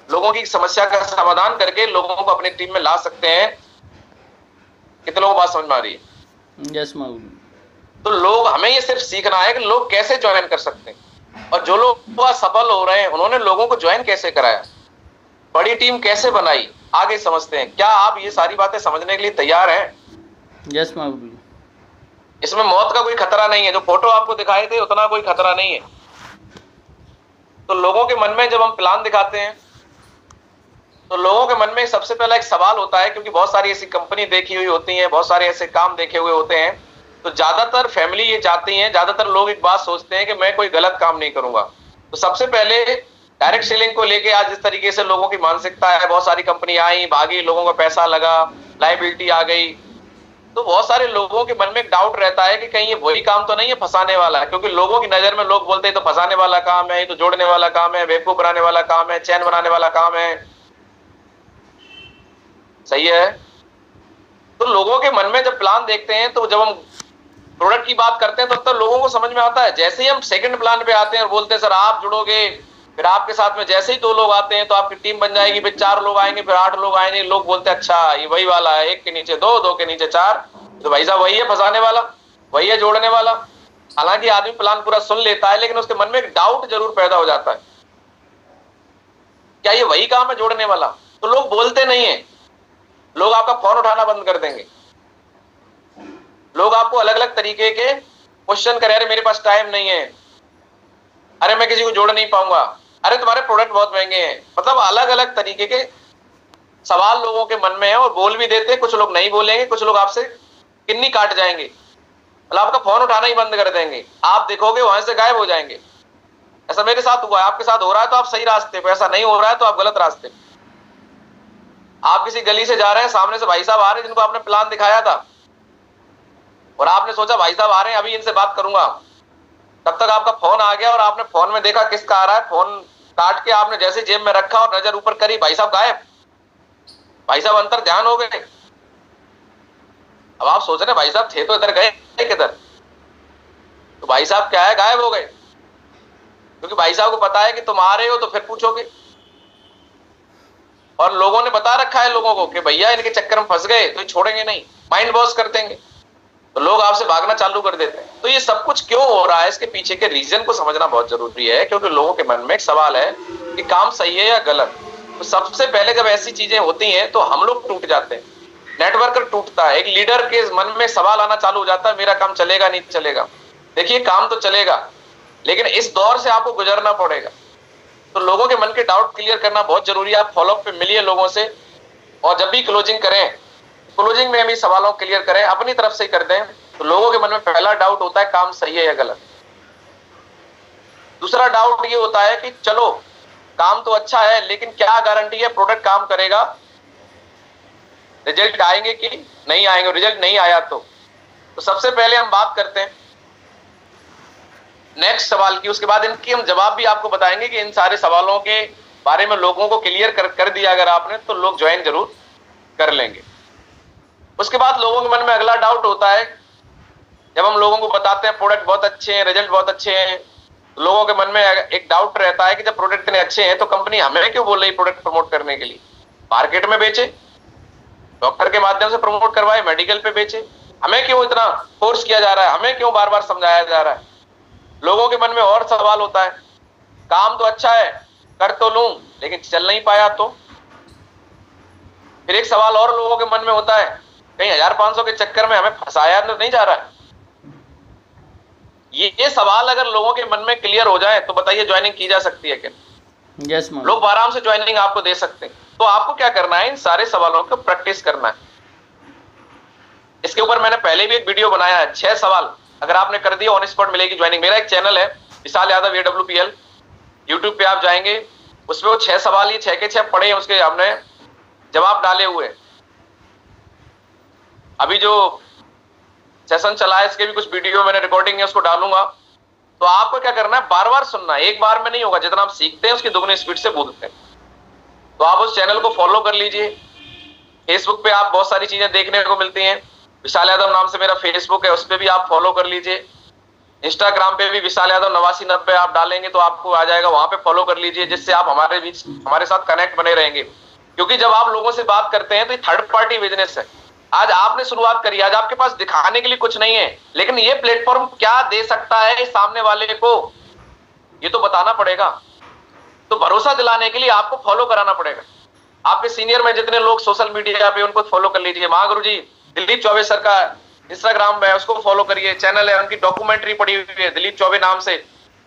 लोगों की समस्या का समाधान करके लोगों को अपनी टीम में ला सकते हैं। कितने लोगों को बात समझ में आ रही है? यस माँ गुरु। तो लोग, हमें ये सिर्फ सीखना है कि लोग कैसे ज्वाइन कर सकते हैं, और जो लोग सफल हो रहे हैं उन्होंने लोगों को ज्वाइन कैसे कराया, बड़ी टीम कैसे बनाई, आगे समझते हैं। क्या आप ये सारी बातें समझने के लिए तैयार हैं? यस माँ गुरु। इसमें मौत का कोई खतरा नहीं है, जो फोटो आपको दिखाए थे उतना कोई खतरा नहीं है। तो लोगों के मन में जब हम प्लान दिखाते हैं तो लोगों के मन में सबसे पहला एक सवाल होता है, क्योंकि बहुत सारी ऐसी कंपनी देखी हुई होती है, बहुत सारे ऐसे काम देखे हुए होते हैं, तो ज्यादातर फैमिली ये चाहती है, ज्यादातर लोग एक बात सोचते हैं कि मैं कोई गलत काम नहीं करूंगा। तो सबसे पहले डायरेक्ट सेलिंग को लेके आज जिस तरीके से लोगों की मानसिकता है, बहुत सारी कंपनी आई भागी, लोगों का पैसा लगा, लायबिलिटी आ गई, तो बहुत सारे लोगों के मन में एक डाउट रहता है कि कहीं ये वही काम तो नहीं है फंसाने वाला, क्योंकि लोगों की नजर में लोग बोलते हैं तो फंसाने वाला काम है, ये तो जोड़ने वाला काम है, बेवकूफ बनाने वाला काम है, चैन बनाने वाला काम है। सही है? तो लोगों के मन में जब प्लान देखते हैं, तो जब हम प्रोडक्ट की बात करते हैं तो लोगों को समझ में आता है। जैसे ही हम सेकंड प्लान पे आते हैं और बोलते हैं सर आप जुड़ोगे, फिर आपके साथ में जैसे ही 2 लोग आते हैं तो आपकी टीम बन जाएगी, फिर 4 लोग आएंगे, फिर 8 लोग आएंगे, लोग बोलते हैं अच्छा ये वही वाला है, 1 के नीचे 2, 2 के नीचे 4, तो भाई साहब वही है फंसाने वाला, वही है जोड़ने वाला। हालांकि आदमी प्लान पूरा सुन लेता है, लेकिन उसके मन में एक डाउट जरूर पैदा हो जाता है, क्या ये वही काम है जोड़ने वाला? तो लोग बोलते नहीं है, लोग आपका फोन उठाना बंद कर देंगे, लोग आपको अलग अलग तरीके के क्वेश्चन करें, अरे मेरे पास टाइम नहीं है, अरे मैं किसी को जोड़ नहीं पाऊंगा, अरे तुम्हारे प्रोडक्ट बहुत महंगे हैं। मतलब अलग अलग तरीके के सवाल लोगों के मन में है, और बोल भी देते हैं, कुछ लोग नहीं बोलेंगे, कुछ लोग आपसे किन्नी काट जाएंगे, मतलब आपका फोन उठाना ही बंद कर देंगे, आप देखोगे वहां से गायब हो जाएंगे। ऐसा मेरे साथ हुआ है, आपके साथ हो रहा है तो आप सही रास्ते पे, ऐसा नहीं हो रहा है तो आप गलत रास्ते पे। आप किसी गली से जा रहे हैं, सामने से भाई साहब आ रहे हैं जिनको आपने प्लान दिखाया था, और आपने सोचा भाई साहब आ रहे हैं अभी इनसे बात करूंगा, तब तक आपका फोन आ गया और आपने फोन में देखा किसका आ रहा है, फोन काट के आपने जैसे जेब में रखा और नजर ऊपर करी, भाई साहब गायब, भाई साहब अंतर ध्यान हो गए। अब आप सोच रहे भाई साहब थे तो इधर, गए किधर? तो भाई साहब क्या है, गायब हो गए, क्योंकि भाई साहब को पता है कि तुम आ रहे हो तो फिर पूछोगे, और लोगों ने बता रखा है लोगों को कि भैया इनके चक्कर में फंस गए तो छोड़ेंगे नहीं, माइंड वॉश कर देंगे, तो लोग आपसे भागना चालू कर देते हैं। तो ये सब कुछ क्यों हो रहा है, इसके पीछे के रीजन को समझना बहुत जरूरी है, क्योंकि लोगों के मन में एक सवाल है कि काम सही है या गलत। तो सबसे पहले जब ऐसी चीजें होती हैं तो हम लोग टूट जाते हैं, नेटवर्कर टूटता है, एक लीडर के मन में सवाल आना चालू हो जाता है, मेरा काम चलेगा नहीं चलेगा। देखिए काम तो चलेगा, लेकिन इस दौर से आपको गुजरना पड़ेगा। तो लोगों के मन के डाउट क्लियर करना बहुत जरूरी है। आप फॉलोअप पे मिलिए लोगों से, और जब भी क्लोजिंग करें, क्लोजिंग में भी सवालों क्लियर करें, अपनी तरफ से कर दें। तो लोगों के मन में पहला डाउट होता है काम सही है या गलत। दूसरा डाउट ये होता है कि चलो काम तो अच्छा है, लेकिन क्या गारंटी है प्रोडक्ट काम करेगा, रिजल्ट आएंगे कि नहीं आएंगे, रिजल्ट नहीं आया तो सबसे पहले हम बात करते हैं नेक्स्ट सवाल की, उसके बाद इनकी हम जवाब भी आपको बताएंगे कि इन सारे सवालों के बारे में लोगों को क्लियर कर दिया अगर आपने, तो लोग ज्वाइन जरूर कर लेंगे। उसके बाद लोगों के मन में अगला डाउट होता है, जब हम लोगों को बताते हैं प्रोडक्ट बहुत अच्छे हैं, रिजल्ट बहुत अच्छे हैं, तो लोगों के मन में एक डाउट रहता है कि जब प्रोडक्ट इतने अच्छे हैं तो कंपनी हमें क्यों बोल रही प्रोडक्ट प्रमोट करने के लिए, मार्केट में बेचे, डॉक्टर के माध्यम से प्रमोट करवाए, मेडिकल पे बेचे, हमें क्यों इतना फोर्स किया जा रहा है, हमें क्यों बार बार समझाया जा रहा है। लोगों के मन में और सवाल होता है, काम तो अच्छा है कर तो लूं लेकिन चल नहीं पाया तो। फिर एक सवाल और लोगों के मन में होता है, कहीं 1500 के चक्कर में हमें फंसाया तो नहीं जा रहा है। ये सवाल अगर लोगों के मन में क्लियर हो जाए तो बताइए ज्वाइनिंग की जा सकती है क्या? Yes ma'am. लोग आराम से ज्वाइनिंग आपको दे सकते हैं। तो आपको क्या करना है, इन सारे सवालों को प्रैक्टिस करना है। इसके ऊपर मैंने पहले भी एक वीडियो बनाया है, 6 सवाल अगर आपने कर दिया ऑन स्पॉट मिलेगी ज्वाइनिंग। मेरा एक चैनल है विशाल यादव AWPL, यूट्यूब पे आप जाएंगे, उसमें वो 6 सवाल, ये 6 के 6 पढ़े हैं, उसके हमने जवाब डाले हुए। अभी जो सेशन चला है इसके भी कुछ वीडियो मैंने रिकॉर्डिंग है, उसको डालूंगा। तो आपको क्या करना है, बार बार सुनना है, एक बार में नहीं होगा, जितना आप सीखते हैं उसकी दुगनी स्पीड से बोलते हैं। तो आप उस चैनल को फॉलो कर लीजिए। फेसबुक पे आप बहुत सारी चीजें देखने को मिलती हैं, विशाल यादव नाम से मेरा फेसबुक है, उस पर भी आप फॉलो कर लीजिए। इंस्टाग्राम पे भी विशाल यादव 8990 आप डालेंगे तो आपको आ जाएगा, वहां पे फॉलो कर लीजिए, जिससे आप हमारे साथ कनेक्ट बने रहेंगे। क्योंकि जब आप लोगों से बात करते हैं तो ये थर्ड पार्टी बिजनेस है। आज आपने शुरुआत करी, आज आपके पास दिखाने के लिए कुछ नहीं है, लेकिन ये प्लेटफॉर्म क्या दे सकता है सामने वाले को, ये तो बताना पड़ेगा। तो भरोसा दिलाने के लिए आपको फॉलो कराना पड़ेगा। आपके सीनियर में जितने लोग सोशल मीडिया पे, उनको फॉलो कर लीजिए। महागुरु जी दिलीप चौबे सर का इंस्टाग्राम पे है, उसको फॉलो करिए। चैनल है, उनकी डॉक्यूमेंट्री पड़ी हुई है, दिलीप चौबे नाम से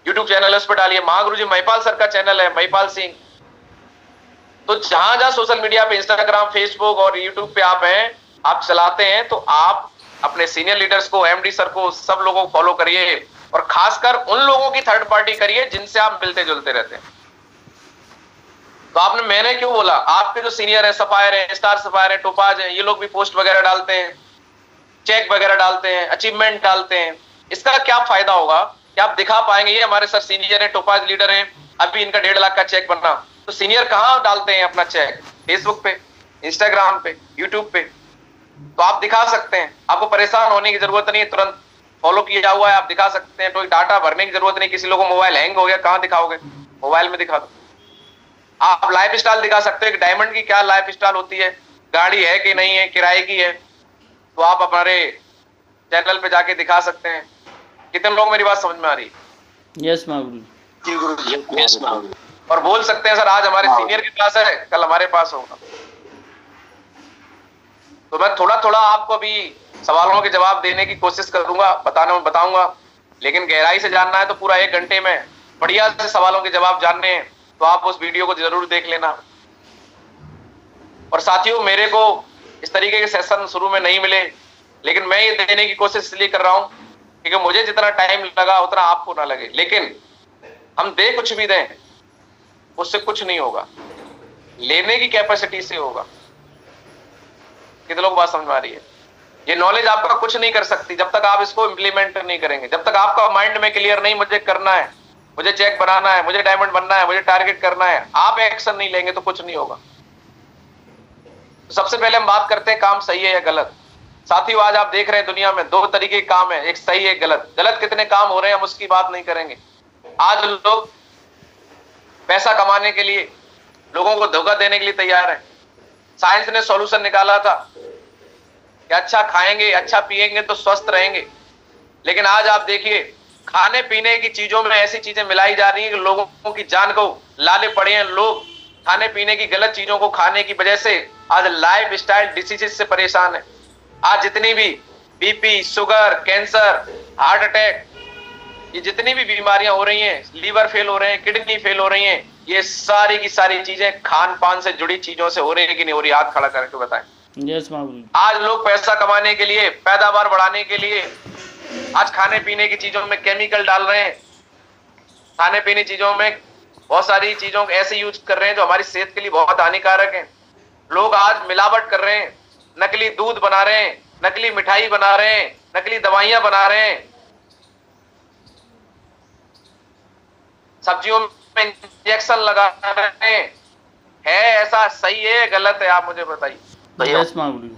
यूट्यूब चैनल है, उस पर डालिए। महागुरु जी महिपाल सर का चैनल है, महिपाल सिंह। तो जहां जहां सोशल मीडिया पे, इंस्टाग्राम, फेसबुक और यूट्यूब पे आप हैं, आप चलाते हैं, तो आप अपने सीनियर लीडर्स को, एमडी सर को, सब लोगों को फॉलो करिए। और खासकर उन लोगों की थर्ड पार्टी करिए जिनसे आप मिलते जुलते रहते हैं। तो मैंने क्यों बोला, आपके जो सीनियर है, सफायर है, स्टार सफायर है, टोपाज है, ये लोग भी पोस्ट वगैरह डालते हैं, चेक वगैरह डालते हैं, अचीवमेंट डालते हैं। इसका क्या फायदा होगा कि आप दिखा पाएंगे ये हमारे सर सीनियर है, टोपाज लीडर है, अभी इनका 1.5 लाख का चेक बना। तो सीनियर कहां डालते हैं अपना चेक? फेसबुक पे, इंस्टाग्राम पे, यूट्यूब पे। तो आप दिखा सकते हैं, आपको परेशान होने की जरूरत नहीं है, तुरंत फॉलो किया हुआ है आप दिखा सकते हैं। तो डाटा भरने की जरूरत नहीं। किसी लोगों को मोबाइल हैंग हो गया, कहां दिखाओगे? मोबाइल में दिखा दो। आप लाइफ स्टाइल दिखा सकते हो कि डायमंड की क्या लाइफ स्टाइल होती है, गाड़ी है कि नहीं है, किराए की है, तो आप हमारे चैनल पे जाके दिखा सकते हैं। कितने लोग मेरी बात समझ में आ रही है? यस महागुरु। और बोल सकते हैं सर आज हमारे सीनियर के पास है, कल हमारे पास होगा। तो मैं थोड़ा थोड़ा आपको भी सवालों के जवाब देने की कोशिश करूंगा, बताऊंगा। लेकिन गहराई से जानना है तो पूरा 1 घंटे में बढ़िया से सवालों के जवाब जानने हैं, तो आप उस वीडियो को जरूर देख लेना। और साथियों, मेरे को इस तरीके के सेशन शुरू में नहीं मिले, लेकिन मैं ये देने की कोशिश इसलिए कर रहा हूं क्योंकि मुझे जितना टाइम लगा उतना आपको ना लगे। लेकिन हम दे कुछ भी दें, उससे कुछ नहीं होगा, लेने की कैपेसिटी से होगा। कितने लोग बात समझ में आ रही है? ये नॉलेज आपका कुछ नहीं कर सकती जब तक आप इसको इंप्लीमेंट नहीं करेंगे। जब तक आपका माइंड में क्लियर नहीं, मुझे करना है, मुझे चेक बनाना है, मुझे डायमंड बनना है, मुझे टारगेट करना है, आप एक्शन नहीं लेंगे तो कुछ नहीं होगा। तो सबसे पहले हम बात करते हैं काम सही है या गलत। साथियों, आज आप देख रहे हैं दुनिया में 2 तरीके के काम है, एक सही एक गलत। गलत कितने काम हो रहे हैं हम उसकी बात नहीं करेंगे। आज लोग पैसा कमाने के लिए, लोगों को धोखा देने के लिए तैयार है। साइंस ने सॉल्यूशन निकाला था कि अच्छा खाएंगे, अच्छा पिएंगे तो स्वस्थ रहेंगे। लेकिन आज आप देखिए, खाने पीने की चीजों में ऐसी चीजें मिलाई जा रही हैं कि लोगों की जान को लाले पड़े हैं। लोग खाने पीने की गलत चीजों को खाने की वजह से आज लाइफ स्टाइल डिसीजेज से परेशान है। आज जितनी भी BP, sugar, cancer, heart attack, ये जितनी भी बीमारियां हो रही हैं, लीवर फेल हो रहे हैं, किडनी फेल हो रही हैं, ये सारी की सारी चीजें खान पान से जुड़ी चीजों से हो रही है कि नहीं हो रही? हाथ खड़ा करके बताएं। यस महागुरु। आज लोग पैसा कमाने के लिए, पैदावार बढ़ाने के लिए आज खाने पीने की चीजों में केमिकल डाल रहे हैं। खाने पीने चीजों में बहुत सारी चीजों ऐसे यूज कर रहे हैं जो हमारी सेहत के लिए बहुत हानिकारक है। लोग आज मिलावट कर रहे हैं, नकली दूध बना रहे हैं, नकली मिठाई बना रहे हैं, नकली दवाइयां बना रहे हैं, सब्जियों में इंजेक्शन लगा रहे हैं। है ऐसा सही है गलत है? आप मुझे बताइए। यस महागुरु।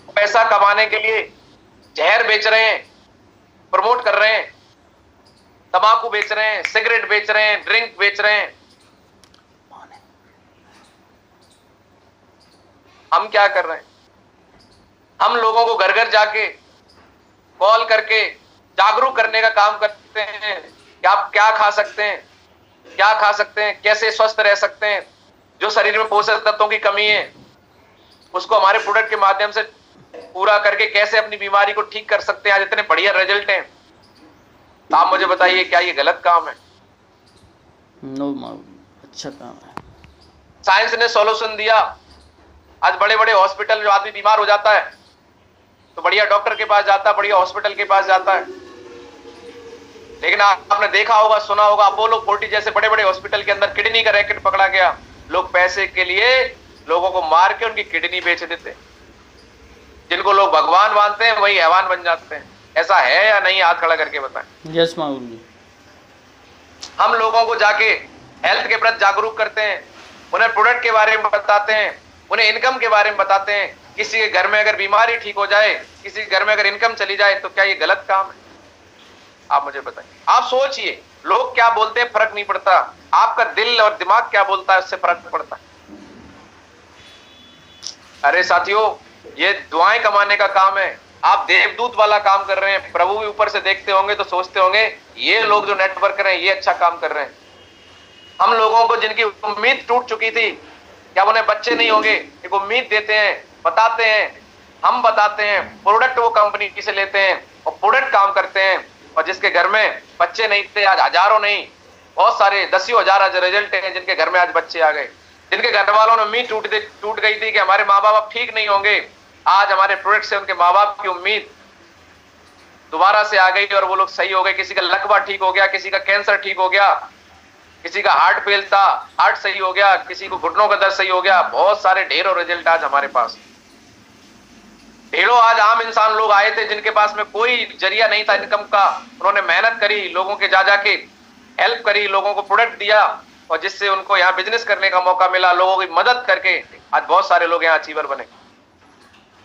पैसा कमाने के लिए जहर बेच रहे हैं, प्रमोट कर रहे हैं, तंबाकू बेच रहे हैं, सिगरेट बेच रहे हैं, ड्रिंक बेच रहे हैं। हम क्या कर रहे हैं? हम लोगों को घर घर जाके कॉल करके जागरूक करने का काम करते हैं कि आप क्या खा सकते हैं, क्या खा सकते हैं, कैसे स्वस्थ रह सकते हैं। जो शरीर में पोषक तत्वों की कमी है उसको हमारे प्रोडक्ट के माध्यम से पूरा करके कैसे अपनी बीमारी को ठीक कर सकते हैं। आज इतने बढ़िया रिजल्ट हैं, तो आप मुझे बताइए क्या ये गलत काम है? नो महागुरु, अच्छा काम है। साइंस ने सॉल्यूशन दिया। आज बड़े बड़े हॉस्पिटल, जो आदमी बीमार हो जाता है तो बढ़िया डॉक्टर के पास जाता है, बढ़िया हॉस्पिटल के पास जाता है। लेकिन आपने देखा होगा, सुना होगा, अपोलो 40 जैसे बड़े बड़े हॉस्पिटल के अंदर किडनी का रैकेट पकड़ा गया। लोग पैसे के लिए लोगों को मार के उनकी किडनी बेच देते। जिनको लोग भगवान मानते हैं वही हैवान बन जाते हैं। ऐसा है या नहीं? हाथ खड़ा करके बताएं। यस महागुरु। हम लोगों को जाके हेल्थ के प्रति जागरूक करते हैं, उन्हें प्रोडक्ट के बारे में बताते हैं, उन्हें इनकम के बारे में बताते हैं। किसी के घर में अगर बीमारी ठीक हो जाए, किसी के घर में अगर इनकम चली जाए, तो क्या ये गलत काम है? आप मुझे बताइए, आप सोचिए, लोग क्या बोलते हैं फर्क नहीं पड़ता, आपका दिल और दिमाग क्या बोलता है उससे फर्क पड़ता है। अरे साथियों, ये दुआएं कमाने का काम है, आप देवदूत वाला काम कर रहे हैं। प्रभु भी ऊपर से देखते होंगे तो सोचते होंगे ये लोग जो नेटवर्क कर रहे हैं ये अच्छा काम कर रहे हैं। हम लोगों को जिनकी उम्मीद टूट चुकी थी, क्या उन्हें बच्चे नहीं होंगे, एक उम्मीद देते हैं, बताते हैं, हम बताते हैं, प्रोडक्ट वो कंपनी से लेते हैं और प्रोडक्ट काम करते हैं। और जिसके घर में बच्चे नहीं थे, आज हजारों नहीं, बहुत सारे दसियों हजार आज रिजल्ट हैं जिनके घर में आज बच्चे आ गए। जिनके घर वालों ने उम्मीद टूट गई थी कि हमारे माँ बाप ठीक नहीं होंगे, आज हमारे प्रोडक्ट से उनके माँ बाप की उम्मीद दोबारा से आ गई और वो लोग सही हो गए। किसी का लकवा ठीक हो गया, किसी का कैंसर ठीक हो गया, किसी का हार्ट फेल था, हार्ट सही हो गया, किसी को घुटनों का दर्द सही हो गया। बहुत सारे ढेरों रिजल्ट आज हमारे पास। ढेरों आज आम इंसान लोग आए थे जिनके पास में कोई जरिया नहीं था इनकम का, उन्होंने मेहनत करी, लोगों के जा जाके हेल्प करी, लोगों को प्रोडक्ट दिया और जिससे उनको यहाँ बिजनेस करने का मौका मिला। लोगों की मदद करके आज बहुत सारे लोग यहाँ अचीवर बने।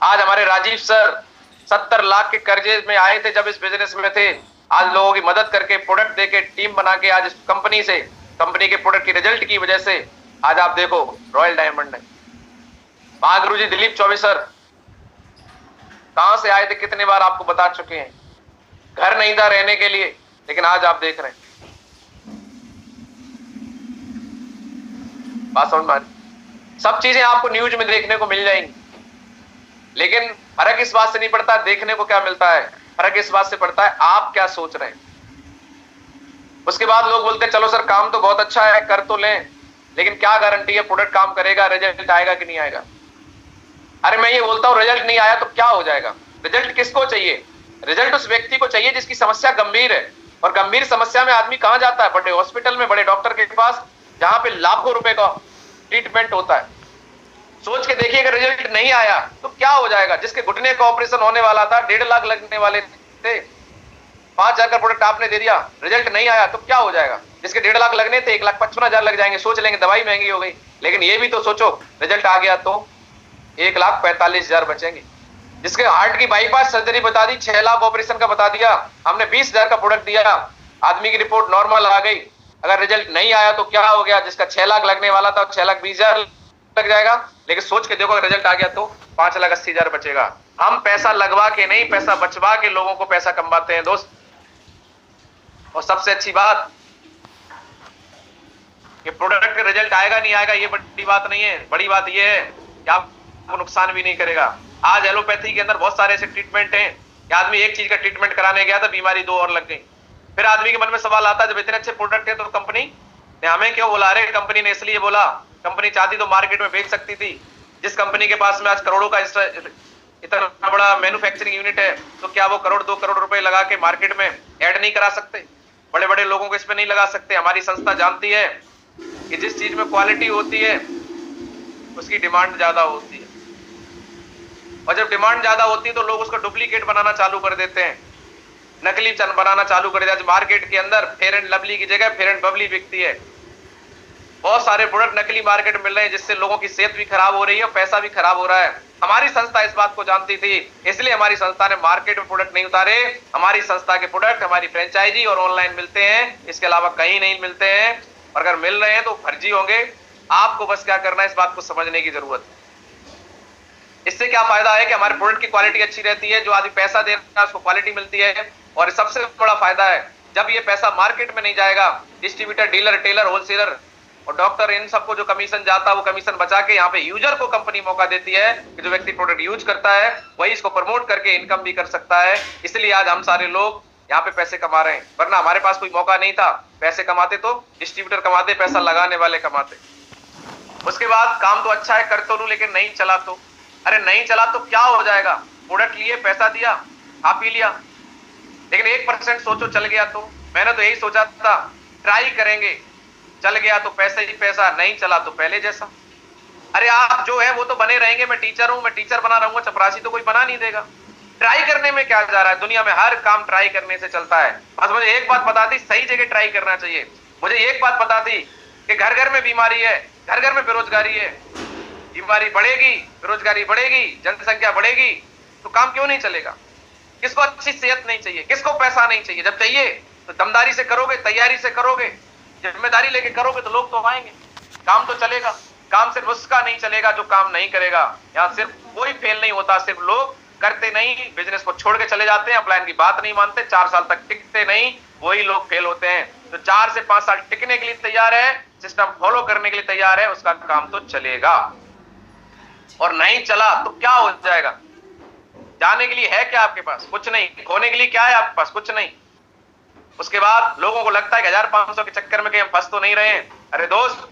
आज हमारे राजीव सर 70 लाख के कर्जे में आए थे जब इस बिजनेस में थे, आज लोगों की मदद करके प्रोडक्ट देके टीम बना के आज इस कंपनी से, कंपनी के प्रोडक्ट की रिजल्ट की वजह से आज आप देखो रॉयल डायमंड है। महागुरु जी दिलीप चौबे सर कहां से आए थे, कितने बार आपको बता चुके हैं। घर नहीं था रहने के लिए, लेकिन आज आप देख रहे हैं। बात समझ में आ रही? सब चीजें आपको न्यूज में देखने को मिल जाएंगी, लेकिन फर्क इस बात से नहीं पड़ता देखने को क्या मिलता है, फर्क इस बात से पड़ता है आप क्या सोच रहे हैं। उसके बाद लोग बोलते हैं चलो सर काम तो बहुत अच्छा है, कर तो लें, लेकिन क्या गारंटी है प्रोडक्ट काम करेगा, रिजल्ट आएगा कि नहीं आएगा। अरे मैं ये बोलता हूं रिजल्ट नहीं आया तो क्या हो जाएगा। रिजल्ट किसको चाहिए? रिजल्ट उस व्यक्ति को चाहिए जिसकी समस्या गंभीर है। और गंभीर समस्या में आदमी कहां जाता है? बड़े हॉस्पिटल में, बड़े डॉक्टर के पास, जहां पे लाखों रुपए का ट्रीटमेंट होता है। सोच के देखिए अगर रिजल्ट नहीं आया तो क्या हो जाएगा। जिसके घुटने का ऑपरेशन होने वाला था, 1.5 लाख लगने वाले थे, 5,000 का प्रोडक्ट आपने दे दिया, रिजल्ट नहीं आया तो क्या हो जाएगा। जिसके 1.5 लाख लगने थे 1,55,000 लग जाएंगे। सोच लेंगे दवाई महंगी हो गई, लेकिन ये भी तो सोचो रिजल्ट आ गया तो 1,45,000 बचेंगे। जिसके हार्ट की बाईपास सर्जरी बता दी, 6 लाख ऑपरेशन का बता दिया, हमने 20,000 का प्रोडक्ट दिया, आदमी की रिपोर्ट नॉर्मल आ गई, अगर रिजल्ट नहीं आया तो क्या हो गया। जिसका 6 लाख लगने वाला था 6,20,000 लग जाएगा। लेकिन सोच के देखो रिजल्ट आ गया तो 5,80,000 बचेगा। हम पैसा लगवा के नहीं, पैसा बचवा के लोगों को पैसा कमाते हैं दोस्त। और सबसे अच्छी बात कि प्रोडक्ट का रिजल्ट आएगा नहीं आएगा ये बड़ी बात नहीं है, बड़ी बात ये है कि आपको नुकसान भी नहीं करेगा। आज एलोपैथी के अंदर बहुत सारे ऐसे ट्रीटमेंट हैं कि आदमी एक चीज का ट्रीटमेंट कराने गया था, बीमारी 2 और लग गई। फिर आदमी के मन में सवाल आता है जब इतने अच्छे प्रोडक्ट है तो कंपनी ने हमें क्यों बोला। अरे कंपनी ने इसलिए बोला, कंपनी चाहती तो मार्केट में बेच सकती थी। जिस कंपनी के पास में आज करोड़ों का इतना बड़ा मैन्युफैक्चरिंग यूनिट है, तो क्या वो 1-2 करोड़ रुपए लगा के मार्केट में ऐड नहीं करा सकते? बड़े बड़े लोगों को इसमें नहीं लगा सकते? हमारी संस्था जानती है कि जिस चीज में क्वालिटी होती है उसकी डिमांड ज्यादा होती है, और जब डिमांड ज्यादा होती है तो लोग उसको डुप्लीकेट बनाना चालू कर देते हैं, नकली बनाना चालू कर देते हैं। मार्केट के अंदर फेयर एंड लवली की जगह फेयर एंड बबली बिकती है। बहुत सारे प्रोडक्ट नकली मार्केट में मिल रहे हैं जिससे लोगों की सेहत भी खराब हो रही है और पैसा भी खराब हो रहा है। हमारी संस्था इस बात को जानती थी, इसलिए हमारी संस्था ने मार्केट में प्रोडक्ट नहीं उतारे। हमारी संस्था के प्रोडक्ट हमारी फ्रेंचाइजी और ऑनलाइन मिलते हैं, इसके अलावा कहीं नहीं मिलते हैं। और अगर मिल रहे हैं तो फर्जी होंगे। आपको बस क्या करना है, इस बात को समझने की जरूरत है। इससे क्या फायदा है कि हमारे प्रोडक्ट की क्वालिटी अच्छी रहती है, जो आदमी पैसा दे रहा है उसको क्वालिटी मिलती है। और सबसे बड़ा फायदा है जब ये पैसा मार्केट में नहीं जाएगा, डिस्ट्रीब्यूटर, डीलर, टेलर, होलसेलर और डॉक्टर, इन सबको जो कमीशन जाता है वो कमीशन बचा के यहाँ पे यूजर को कंपनी मौका देती है कि जो व्यक्ति प्रोडक्ट यूज करता है वही इसको प्रमोट करके इनकम भी कर सकता है। इसलिए आज हम सारे लोग यहाँ पे पैसे कमा रहे हैं, वरना हमारे पास कोई मौका नहीं था। पैसे कमाते तो डिस्ट्रीब्यूटर कमाते, पैसा लगाने वाले कमाते। उसके बाद काम तो अच्छा है, कर तो लूं, लेकिन नहीं चला तो, अरे नहीं चला तो क्या हो जाएगा। प्रोडक्ट लिए, पैसा दिया, खा पी लिया, लेकिन 1% सोचो चल गया तो। मैंने तो यही सोचा था ट्राई करेंगे, चल गया तो पैसे ही पैसा, नहीं चला तो पहले जैसा। अरे आप जो है वो तो बने रहेंगे, मैं टीचर हूं, मैं टीचर बना रहूंगा, चपरासी तो कोई बना नहीं देगा। ट्राई करने में क्या जा रहा है, दुनिया में हर काम ट्राई करने से चलता है। बस मुझे एक बात बता दी, सही जगह ट्राई करना चाहिए। मुझे एक बात बता दी कि घर घर में बीमारी है, घर घर में बेरोजगारी है, बीमारी बढ़ेगी, बेरोजगारी बढ़ेगी, जनसंख्या बढ़ेगी, तो काम क्यों नहीं चलेगा। किसको अच्छी सेहत नहीं चाहिए, किसको पैसा नहीं चाहिए? जब चाहिए तो दमदारी से करोगे, तैयारी से करोगे, जिम्मेदारी लेके करोगे तो लोग तो आएंगे, काम तो चलेगा। काम सिर्फ उसका नहीं चलेगा जो काम नहीं करेगा। यहाँ सिर्फ कोई फेल नहीं होता, सिर्फ लोग करते नहीं, बिजनेस को छोड़ के चले जाते हैं, अपलाइन की बात नहीं मानते, 4 साल तक टिकते नहीं, वही लोग फेल होते हैं। तो 4 से 5 साल टिकने के लिए तैयार है, सिस्टम फॉलो करने के लिए तैयार है, उसका काम तो चलेगा। और नहीं चला तो क्या हो जाएगा? जाने के लिए है क्या आपके पास? कुछ नहीं। खोने के लिए क्या है आपके पास? कुछ नहीं। उसके बाद लोगों को लगता है कि 1500 के चक्कर में कहीं हम फंस तो नहीं रहे हैं। अरे दोस्त,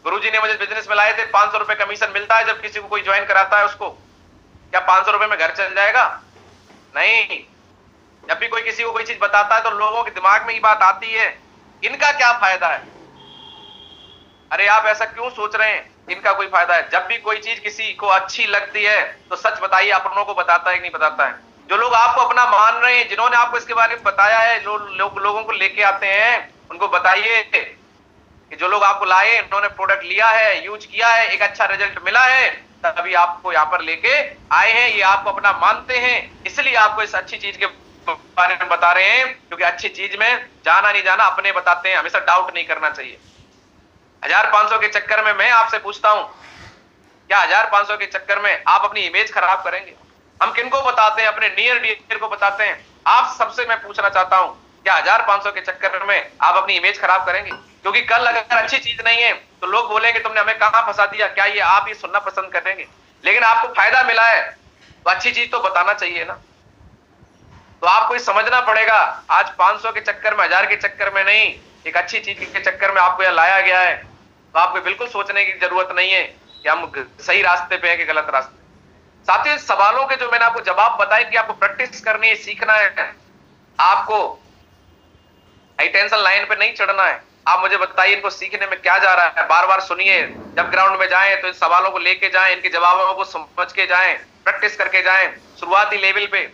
गुरुजी ने मुझे बिजनेस में लाए थे, 500 रुपए कमीशन मिलता है जब किसी को कोई ज्वाइन कराता है उसको। क्या 500 रुपए में घर चल जाएगा? नहीं। जब भी कोई किसी को कोई चीज बताता है तो लोगों के दिमाग में ये बात आती है, इनका क्या फायदा है? अरे आप ऐसा क्यों सोच रहे हैं? इनका कोई फायदा है? जब भी कोई चीज किसी को अच्छी लगती है तो सच बताइए, अपनों को बताता है कि नहीं बताता है? जो लोग आपको अपना मान रहे हैं, जिन्होंने आपको इसके बारे में बताया है, लोगों को लेके आते हैं, उनको बताइए कि जो लोग आपको लाए, उन्होंने प्रोडक्ट लिया है, यूज किया है, एक अच्छा रिजल्ट मिला है, तभी आपको यहाँ पर लेके आए हैं। ये आपको अपना मानते हैं, इसलिए आपको इस अच्छी चीज के बारे में बता रहे हैं, क्योंकि अच्छी चीज में जाना नहीं जाना अपने बताते हैं, हमेशा डाउट नहीं करना चाहिए। 1500 के चक्कर में मैं आपसे पूछता हूं, क्या 1500 के चक्कर में आप अपनी इमेज खराब करेंगे? हम किनको बताते हैं? अपने नियर डियर को बताते हैं। आप सबसे मैं पूछना चाहता हूं, क्या 1500 के चक्कर में आप अपनी इमेज खराब करेंगे? क्योंकि कल अगर अच्छी चीज नहीं है तो लोग बोलेंगे तुमने हमें कहां फंसा दिया। क्या ये आप ये सुनना पसंद करेंगे? लेकिन आपको फायदा मिला है तो अच्छी चीज तो बताना चाहिए ना। तो आपको ये समझना पड़ेगा, आज 500 के चक्कर में, 1000 के चक्कर में नहीं, एक अच्छी चीज के चक्कर में आपको यहाँ लाया गया है। तो आपको बिल्कुल सोचने की जरूरत नहीं है कि हम सही रास्ते पे हैं कि गलत रास्ते। साथियों, सवालों के जो मैंने आपको जवाब बताए कि आपको प्रैक्टिस करनी है, सीखना है, आपको हाई टेंशन लाइन पे नहीं चढ़ना है। आप मुझे बताइए इनको सीखने में क्या जा रहा है? बार बार सुनिए, जब ग्राउंड में जाएं तो इन सवालों को लेके जाएं, इनके जवाबों को समझ के जाएं, प्रैक्टिस करके जाएं। शुरुआती लेवल पे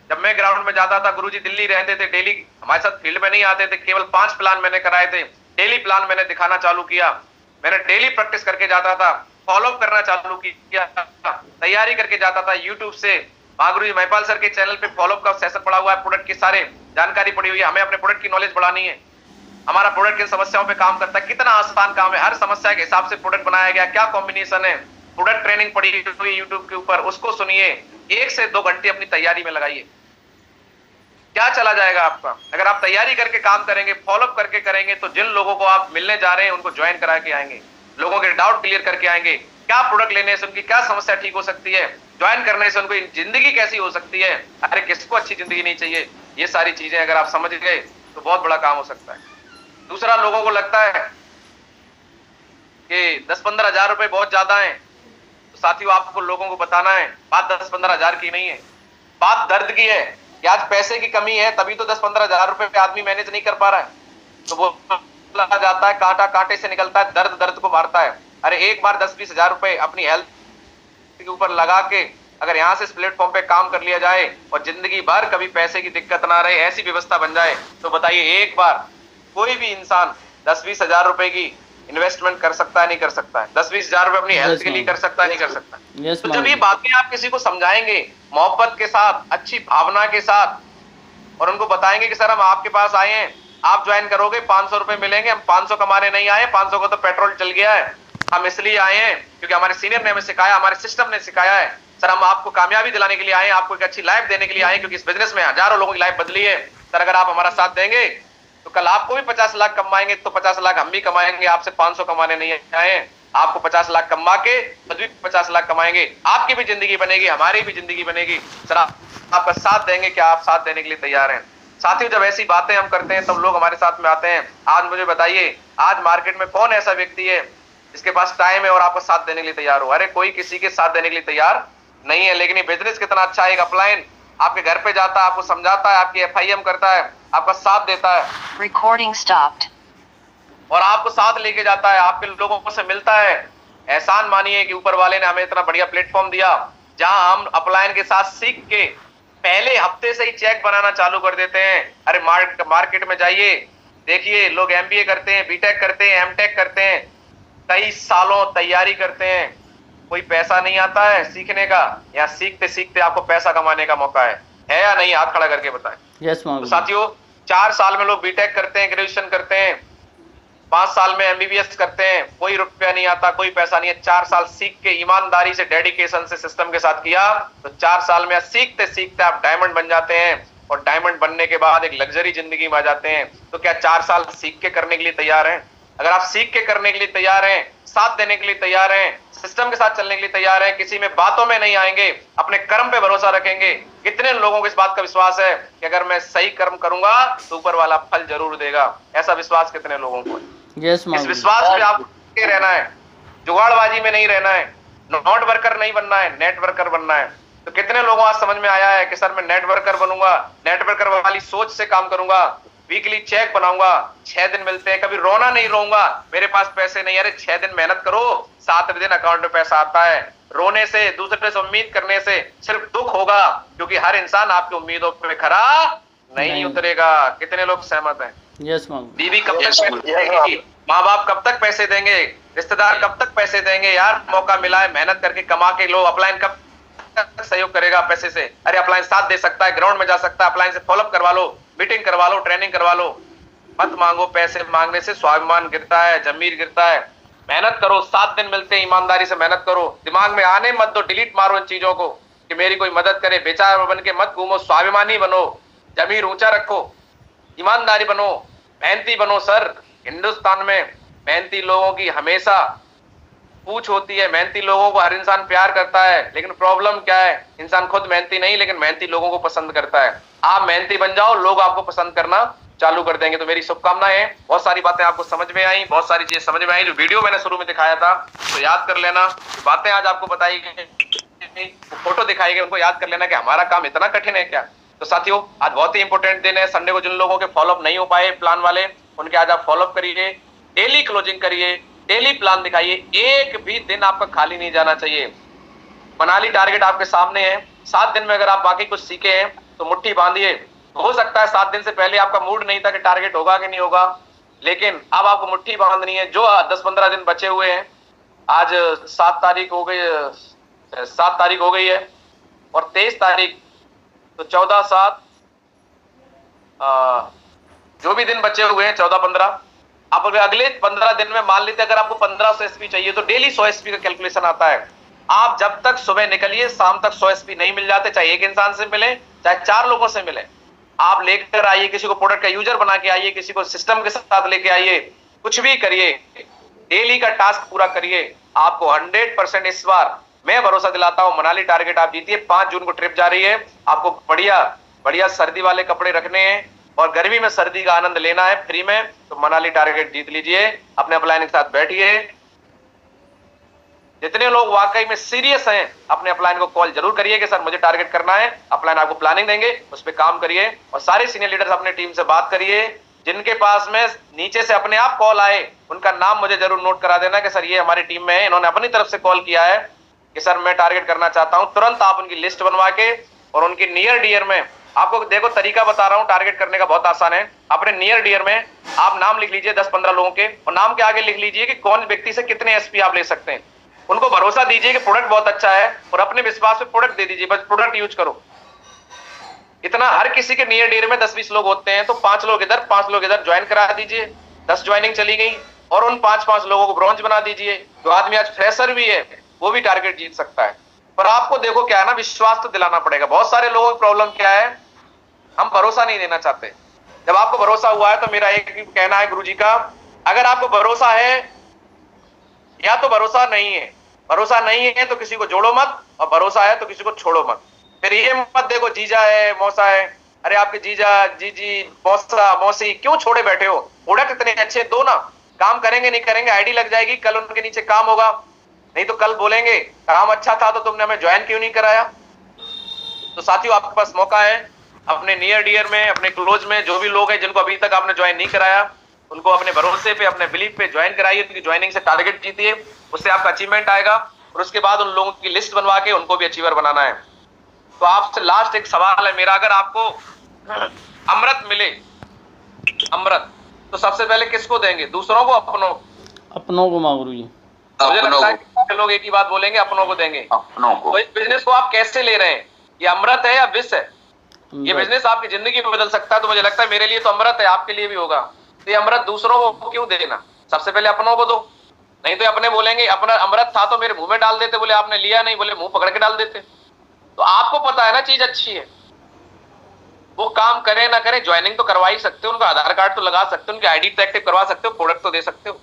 जब मैं ग्राउंड में जाता था, गुरुजी दिल्ली रहते थे, डेली हमारे साथ फील्ड में नहीं आते थे, केवल 5 प्लान मैंने कराए थे, डेली प्लान मैंने दिखाना चालू किया, मैंने डेली प्रैक्टिस करके जाता था, फॉलो करना चालू किया, तैयारी करके जाता था यूट्यूब से। गुरुजी महिपाल सर के चैनल पे फॉलोअप का सेशन पड़ा हुआ है, प्रोडक्ट की सारे जानकारी पड़ी हुई है। हमें अपने प्रोडक्ट की नॉलेज बढ़ानी है, हमारा प्रोडक्ट किन समस्याओं पे काम करता है, कितना आसान काम है, हर समस्या के हिसाब से प्रोडक्ट बनाया गया, क्या कॉम्बिनेशन है, प्रोडक्ट ट्रेनिंग पड़ी हुई यूट्यूब के ऊपर, उसको सुनिए, 1 से 2 घंटे अपनी तैयारी में लगाइए। क्या चला जाएगा आपका? अगर आप तैयारी करके काम करेंगे, फॉलोअप करके करेंगे, तो जिन लोगों को आप मिलने जा रहे हैं उनको ज्वाइन करा के आएंगे, लोगों के डाउट क्लियर करके आएंगे, क्या प्रोडक्ट लेने से उनकी क्या समस्या ठीक हो सकती है, ज्वाइन करने से उनको जिंदगी कैसी हो सकती है, अरे किसको अच्छी जिंदगी नहीं चाहिए, ये सारी चीजें अगर आप समझ गए तो बहुत बड़ा काम हो सकता है। दूसरा, लोगों को लगता है कि 10-15 हजार रुपए बहुत ज्यादा है, तो साथियों आपको लोगों को बताना है, बात 10-15 हजार की नहीं है, बात दर्द की है कि आज पैसे की कमी है, तभी तो 10-15 हजार रुपए पे आदमी मैनेज नहीं कर पा रहा है। तो वो बोला जाता है कांटा कांटे से निकलता है, दर्द दर्द को मारता है। अरे एक बार 10-20 हजार रुपए अपनी हेल्थ के ऊपर लगा के अगर यहाँ से इस प्लेटफॉर्म पे काम कर लिया जाए और जिंदगी भर कभी पैसे की दिक्कत ना रहे, ऐसी व्यवस्था बन जाए, तो बताइए एक बार कोई भी इंसान 10-20 हजार रुपए की इन्वेस्टमेंट कर सकता है, नहीं कर सकता है? 10-20 हजार रुपए अपनी हेल्थ के लिए कर सकता है, नहीं कर सकता? तो जब ये बातें आप किसी को समझाएंगे मोहब्बत के साथ, अच्छी भावना के साथ, और उनको बताएंगे कि सर हम आपके पास आए हैं, आप ज्वाइन करोगे, 500 रुपए मिलेंगे, हम 500 कमाने नहीं आए, 500 का तो पेट्रोल चल गया है, हम इसलिए आए हैं क्योंकि हमारे सीनियर ने हमें सिखाया, हमारे सिस्टम ने सिखाया है। सर हम आपको कामयाबी दिलाने के लिए आए हैं, आपको एक अच्छी लाइफ देने के लिए आए हैं, क्योंकि इस बिजनेस में हजारों लोगों की लाइफ बदली है। सर अगर आप हमारा साथ देंगे तो कल आपको भी 50 लाख कमाएंगे, तो 50 लाख हम भी कमाएंगे, आपसे 500 कमाने नहीं आए हैं। आपको 50 लाख कमा के खुद भी 50 लाख कमाएंगे, आपकी भी जिंदगी बनेगी, हमारी भी जिंदगी बनेगी। सर आपका साथ देंगे, क्या आप साथ देने के लिए तैयार हैं? साथियों, जब ऐसी बातें हम करते हैं तब लोग हमारे साथ में आते हैं। आज मुझे बताइए, आज मार्केट में कौन ऐसा व्यक्ति है जिसके पास टाइम है और आपको साथ देने के लिए तैयार हो? अरे कोई किसी के साथ देने के लिए तैयार नहीं है। लेकिन ये बिजनेस कितना अच्छा है, एक अपलाइन आपके घर पे जाता है, आपको समझाता है, आपकी FIM करता है, आपका साथ देता है, रिकॉर्डिंग स्टॉप्ड, और आपको साथ लेके जाता है, आपके लोगों से मिलता है। एहसान मानिए कि ऊपर वाले ने हमें इतना बढ़िया प्लेटफॉर्म दिया जहां हम अपलाइन के साथ सीख के पहले हफ्ते से ही चेक बनाना चालू कर देते हैं। अरे मार्केट में जाइए, देखिए लोग MBA करते हैं, BTech करते हैं, MTech करते हैं, कई सालों तैयारी करते हैं, कोई पैसा नहीं आता है सीखने का। या सीखते सीखते आपको पैसा कमाने का मौका है। है या नहीं? हाथ खड़ा करके बताएं। यस तो साथियों 4 साल में लोग बीटेक करते हैं, ग्रेजुएशन करते हैं, 5 साल में एमबीबीएस करते हैं, कोई रुपया नहीं आता, कोई पैसा नहीं है। 4 साल सीख के ईमानदारी से, डेडिकेशन से सिस्टम के साथ किया तो 4 साल में सीखते सीखते आप डायमंड बन जाते हैं, और डायमंड बनने के बाद एक लग्जरी जिंदगी में आ जाते हैं। तो क्या 4 साल सीख के करने के लिए तैयार हैं? अगर आप सीख के करने के लिए तैयार हैं, साथ देने के लिए तैयार हैं, सिस्टम के साथ चलने के लिए तैयार हैं, किसी में बातों में नहीं आएंगे, अपने कर्म पे भरोसा रखेंगे, कितने लोगों को इस बात का विश्वास है कि अगर मैं सही कर्म करूंगा तो ऊपर वाला फल जरूर देगा? ऐसा विश्वास कितने लोगों को है? यस इस विश्वास पे आपको रहना है, जुगाड़बाजी में नहीं रहना है, नॉट वर्कर नहीं बनना है, नेटवर्कर बनना है। तो कितने लोगों आज समझ में आया है कि सर मैं नेटवर्कर बनूंगा, नेटवर्कर वाली सोच से काम करूंगा, वीकली चेक बनाऊंगा, 6 दिन मिलते हैं, कभी रोना नहीं रोऊंगा मेरे पास पैसे नहीं। अरे 6 दिन मेहनत करो, 7वें दिन अकाउंट में पैसा आता है। रोने से, दूसरे से उम्मीद करने से सिर्फ दुख होगा, क्योंकि हर इंसान आपकी उम्मीदों पे खरा नहीं उतरेगा। कितने लोग सहमत हैं? यस बीवी कब तक पैसे देगी, माँ बाप कब तक पैसे देंगे, रिश्तेदार कब तक पैसे देंगे? यार मौका मिला है, मेहनत करके कमा के लो। अपलाइन कब तक सहयोग करेगा पैसे से? अरे अपलाइन साथ दे सकता है, ग्राउंड में जा सकता है, अपलाइन से फॉलोअप करवा लो, मीटिंग करवा लो, ट्रेनिंग करवा लो। मत मांगो, पैसे मांगने से स्वाभिमान गिरता है, जमीर गिरता है। मेहनत करो, 7 दिन मिलते हैं, ईमानदारी से मेहनत करो। दिमाग में आने मत दो, डिलीट मारो इन चीजों को कि मेरी कोई मदद करे। बेचारा बन के मत घूमो, स्वाभिमानी बनो, जमीर ऊंचा रखो, ईमानदारी बनो, मेहनती बनो। सर हिंदुस्तान में मेहनती लोगों की हमेशा पूछ होती है, मेहनती लोगों को हर इंसान प्यार करता है। लेकिन प्रॉब्लम क्या है? इंसान खुद मेहनती नहीं, लेकिन मेहनती लोगों को पसंद करता है। आप मेहनती बन जाओ, लोग आपको पसंद करना चालू कर देंगे। तो मेरी शुभकामनाएं हैं। बहुत सारी बातें आपको समझ में आई, बहुत सारी चीजें समझ में आई। जो वीडियो मैंने शुरू में दिखाया था तो याद कर लेना, बातें आज आपको बताई गई, फोटो दिखाई गई, उनको याद कर लेना कि हमारा काम इतना कठिन है क्या। तो साथियों आज बहुत ही इंपॉर्टेंट दिन है, संडे को जिन लोगों के फॉलोअप नहीं हो पाए प्लान वाले, उनके आज आप फॉलोअप करिए, डेली क्लोजिंग करिए, डेली प्लान दिखाइए। एक भी दिन आपका खाली नहीं जाना चाहिए। मनाली टारगेट आपके सामने है, 7 दिन में अगर आप बाकी कुछ सीखे हैं तो मुट्ठी बांधिए। हो सकता है 7 दिन से पहले आपका मूड नहीं था कि टारगेट होगा कि नहीं होगा, लेकिन अब आपको मुट्ठी बांधनी है। जो 10-15 दिन बचे हुए हैं, आज 7 तारीख हो गई, 7 तारीख हो गई है और 23 तारीख, तो 14-7 जो भी दिन बचे हुए हैं 14-15, आप अगर अगले 15 दिन में मान लेते अगर आपको 1500 एसपी चाहिए तो डेली 100 एसपी का कैलकुलेशन आता है। आप जब तक सुबह निकलिए शाम तक 100 एसपी नहीं मिल जाते, चाहे एक इंसान से मिले चाहे 4 लोगों से मिले, आप लेकर आइए। किसी को प्रोडक्ट का यूजर बना के आइए, किसी को सिस्टम के साथ लेके आइए, कुछ भी करिए, डेली का टास्क पूरा करिए। आपको 100% इस बार मैं भरोसा दिलाता हूं, मनाली टारगेट आप जीतिए। 5 जून को ट्रिप जा रही है, आपको बढ़िया बढ़िया सर्दी वाले कपड़े रखने हैं और गर्मी में सर्दी का आनंद लेना है फ्री में, तो मनाली टारगेट जीत लीजिए। अपने अपलाइन के साथ बैठिए। जितने लोग वाकई में सीरियस हैं अपने अपलाइन को कॉल जरूर करिए कि सर मुझे टारगेट करना है। अपलाइन आपको प्लानिंग देंगे, उस पर काम करिए और सारे सीनियर लीडर्स अपने टीम से बात करिए। जिनके पास में नीचे से अपने आप कॉल आए उनका नाम मुझे जरूर नोट करा देना कि सर ये हमारी टीम में है, इन्होंने अपनी तरफ से कॉल किया है कि सर मैं टारगेट करना चाहता हूं। तुरंत आप उनकी लिस्ट बनवा के और उनकी नियर डियर में, आपको देखो तरीका बता रहा हूं टारगेट करने का, बहुत आसान है। अपने नियर डियर में आप नाम लिख लीजिए 10-15 लोगों के, और नाम के आगे लिख लीजिए कि कौन व्यक्ति से कितने एसपी आप ले सकते हैं। उनको भरोसा दीजिए कि प्रोडक्ट बहुत अच्छा है और अपने विश्वास पे प्रोडक्ट दे दीजिए, बस प्रोडक्ट यूज करो। इतना हर किसी के नियर डियर में 10-20 लोग होते हैं, तो 5 लोग इधर 5 लोग इधर ज्वाइन करा दीजिए। 10 ज्वाइनिंग चली गई और उन 5-5 लोगों को ब्रॉन्ज बना दीजिए। जो आदमी आज फ्रेशर भी है वो भी टारगेट जीत सकता है। पर आपको देखो क्या है ना, विश्वास तो दिलाना पड़ेगा। बहुत सारे लोगों की प्रॉब्लम क्या है, हम भरोसा नहीं देना चाहते। जब आपको भरोसा हुआ है तो मेरा एक कहना है गुरुजी का, अगर आपको भरोसा है या तो भरोसा नहीं है, भरोसा नहीं है तो किसी को जोड़ो मत, और भरोसा है तो किसी को छोड़ो मत। फिर ये मत देखो जीजा है मौसा है, अरे आपके जीजा जीजी मौसा मौसी क्यों छोड़े बैठे हो, प्रोडक्ट इतने अच्छे दो ना। काम करेंगे नहीं करेंगे आईडी लग जाएगी, कल उनके नीचे काम होगा, नहीं तो कल बोलेंगे काम अच्छा था तो तुमने हमें ज्वाइन क्यों नहीं कराया। तो साथियों आपके पास मौका है, अपने नियर डियर में, अपने क्लोज में जो भी लोग हैं जिनको अभी तक आपने ज्वाइन नहीं कराया, उनको अपने भरोसे पे, अपने बिलीफ पे ज्वाइन कराइए। उनकी ज्वाइनिंग से टारगेट जीतिए, उससे आपका अचीवमेंट आएगा। और उसके बाद उन लोगों की लिस्ट बनवा के उनको भी अचीवर बनाना है। तो आपसे लास्ट एक सवाल है मेरा, अगर आपको अमृत मिले, अमृत, तो सबसे पहले किसको देंगे, दूसरों को अपनों? अपनों को गुरु जी। मुझे लगता है कि लोग एक ही बात बोलेंगे, अपनों को देंगे। अपनों को। तो इस बिजनेस को आप कैसे ले रहे हैं, ये अमृत है या विष है? ये बिजनेस आपकी जिंदगी में बदल सकता है। तो मुझे लगता है मेरे लिए तो अमृत है, आपके लिए भी होगा। तो ये अमृत दूसरों को क्यों देना, सबसे पहले अपनों को दो। नहीं तो अपने बोलेंगे अपना अमृत था तो मेरे मुंह में डाल देते, बोले आपने लिया नहीं, बोले मुंह पकड़ के डाल देते। तो आपको पता है ना चीज अच्छी है, वो काम करे ना करे, ज्वाइनिंग तो करवा ही सकते हो, उनका आधार कार्ड तो लगा सकते हो, उनकी आईडी तो एक्टिव करवा सकते हो, प्रोडक्ट तो दे सकते हो।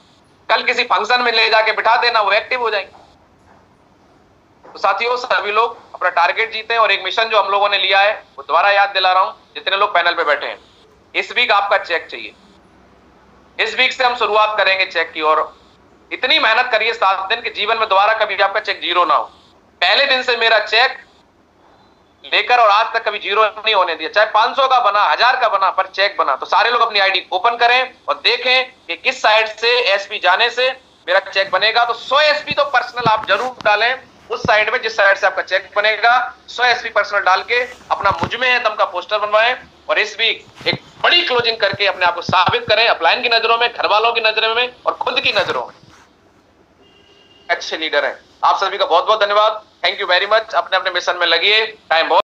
कल किसी फंक्शन में ले जाके बिठा देना, वो एक्टिव हो जाएंगे। तो साथियों, सभी लोग अपना टारगेट जीते। और एक मिशन जो हम लोगों ने लिया है वो दोबारा याद दिला रहा हूं जितने लोग पैनल पे बैठे हैं। इस वीक आपका चेक चाहिए, इस वीक से हम शुरुआत करेंगे चेक की। और इतनी मेहनत करिए 7 दिन के जीवन में दोबारा कभी आपका चेक जीरो ना हो। पहले दिन से मेरा चेक लेकर और आज तक कभी जीरो नहीं होने दिया, चाहे 500 का बना, 1000 का बना, पर चेक बना। तो सारे लोग अपनी आईडी ओपन करें और देखें कि किस साइड से एसपी जाने से मेरा चेक बनेगा। तो 100 एसपी तो पर्सनल आप जरूर डालें उस साइड में जिस साइड से आपका चेक बनेगा। 100 एसपी पर्सनल डाल के अपना मुझ में है दम का पोस्टर बनवाएं और इस वीक एक बड़ी क्लोजिंग करके अपने आप को साबित करें, अपलाइन की नजरों में, घर वालों की नजरों में और खुद की नजरों में अच्छे लीडर हैं। आप सभी का बहुत बहुत धन्यवाद। Thank you very much. अपने अपने मिशन में लगिए। टाइम बहुत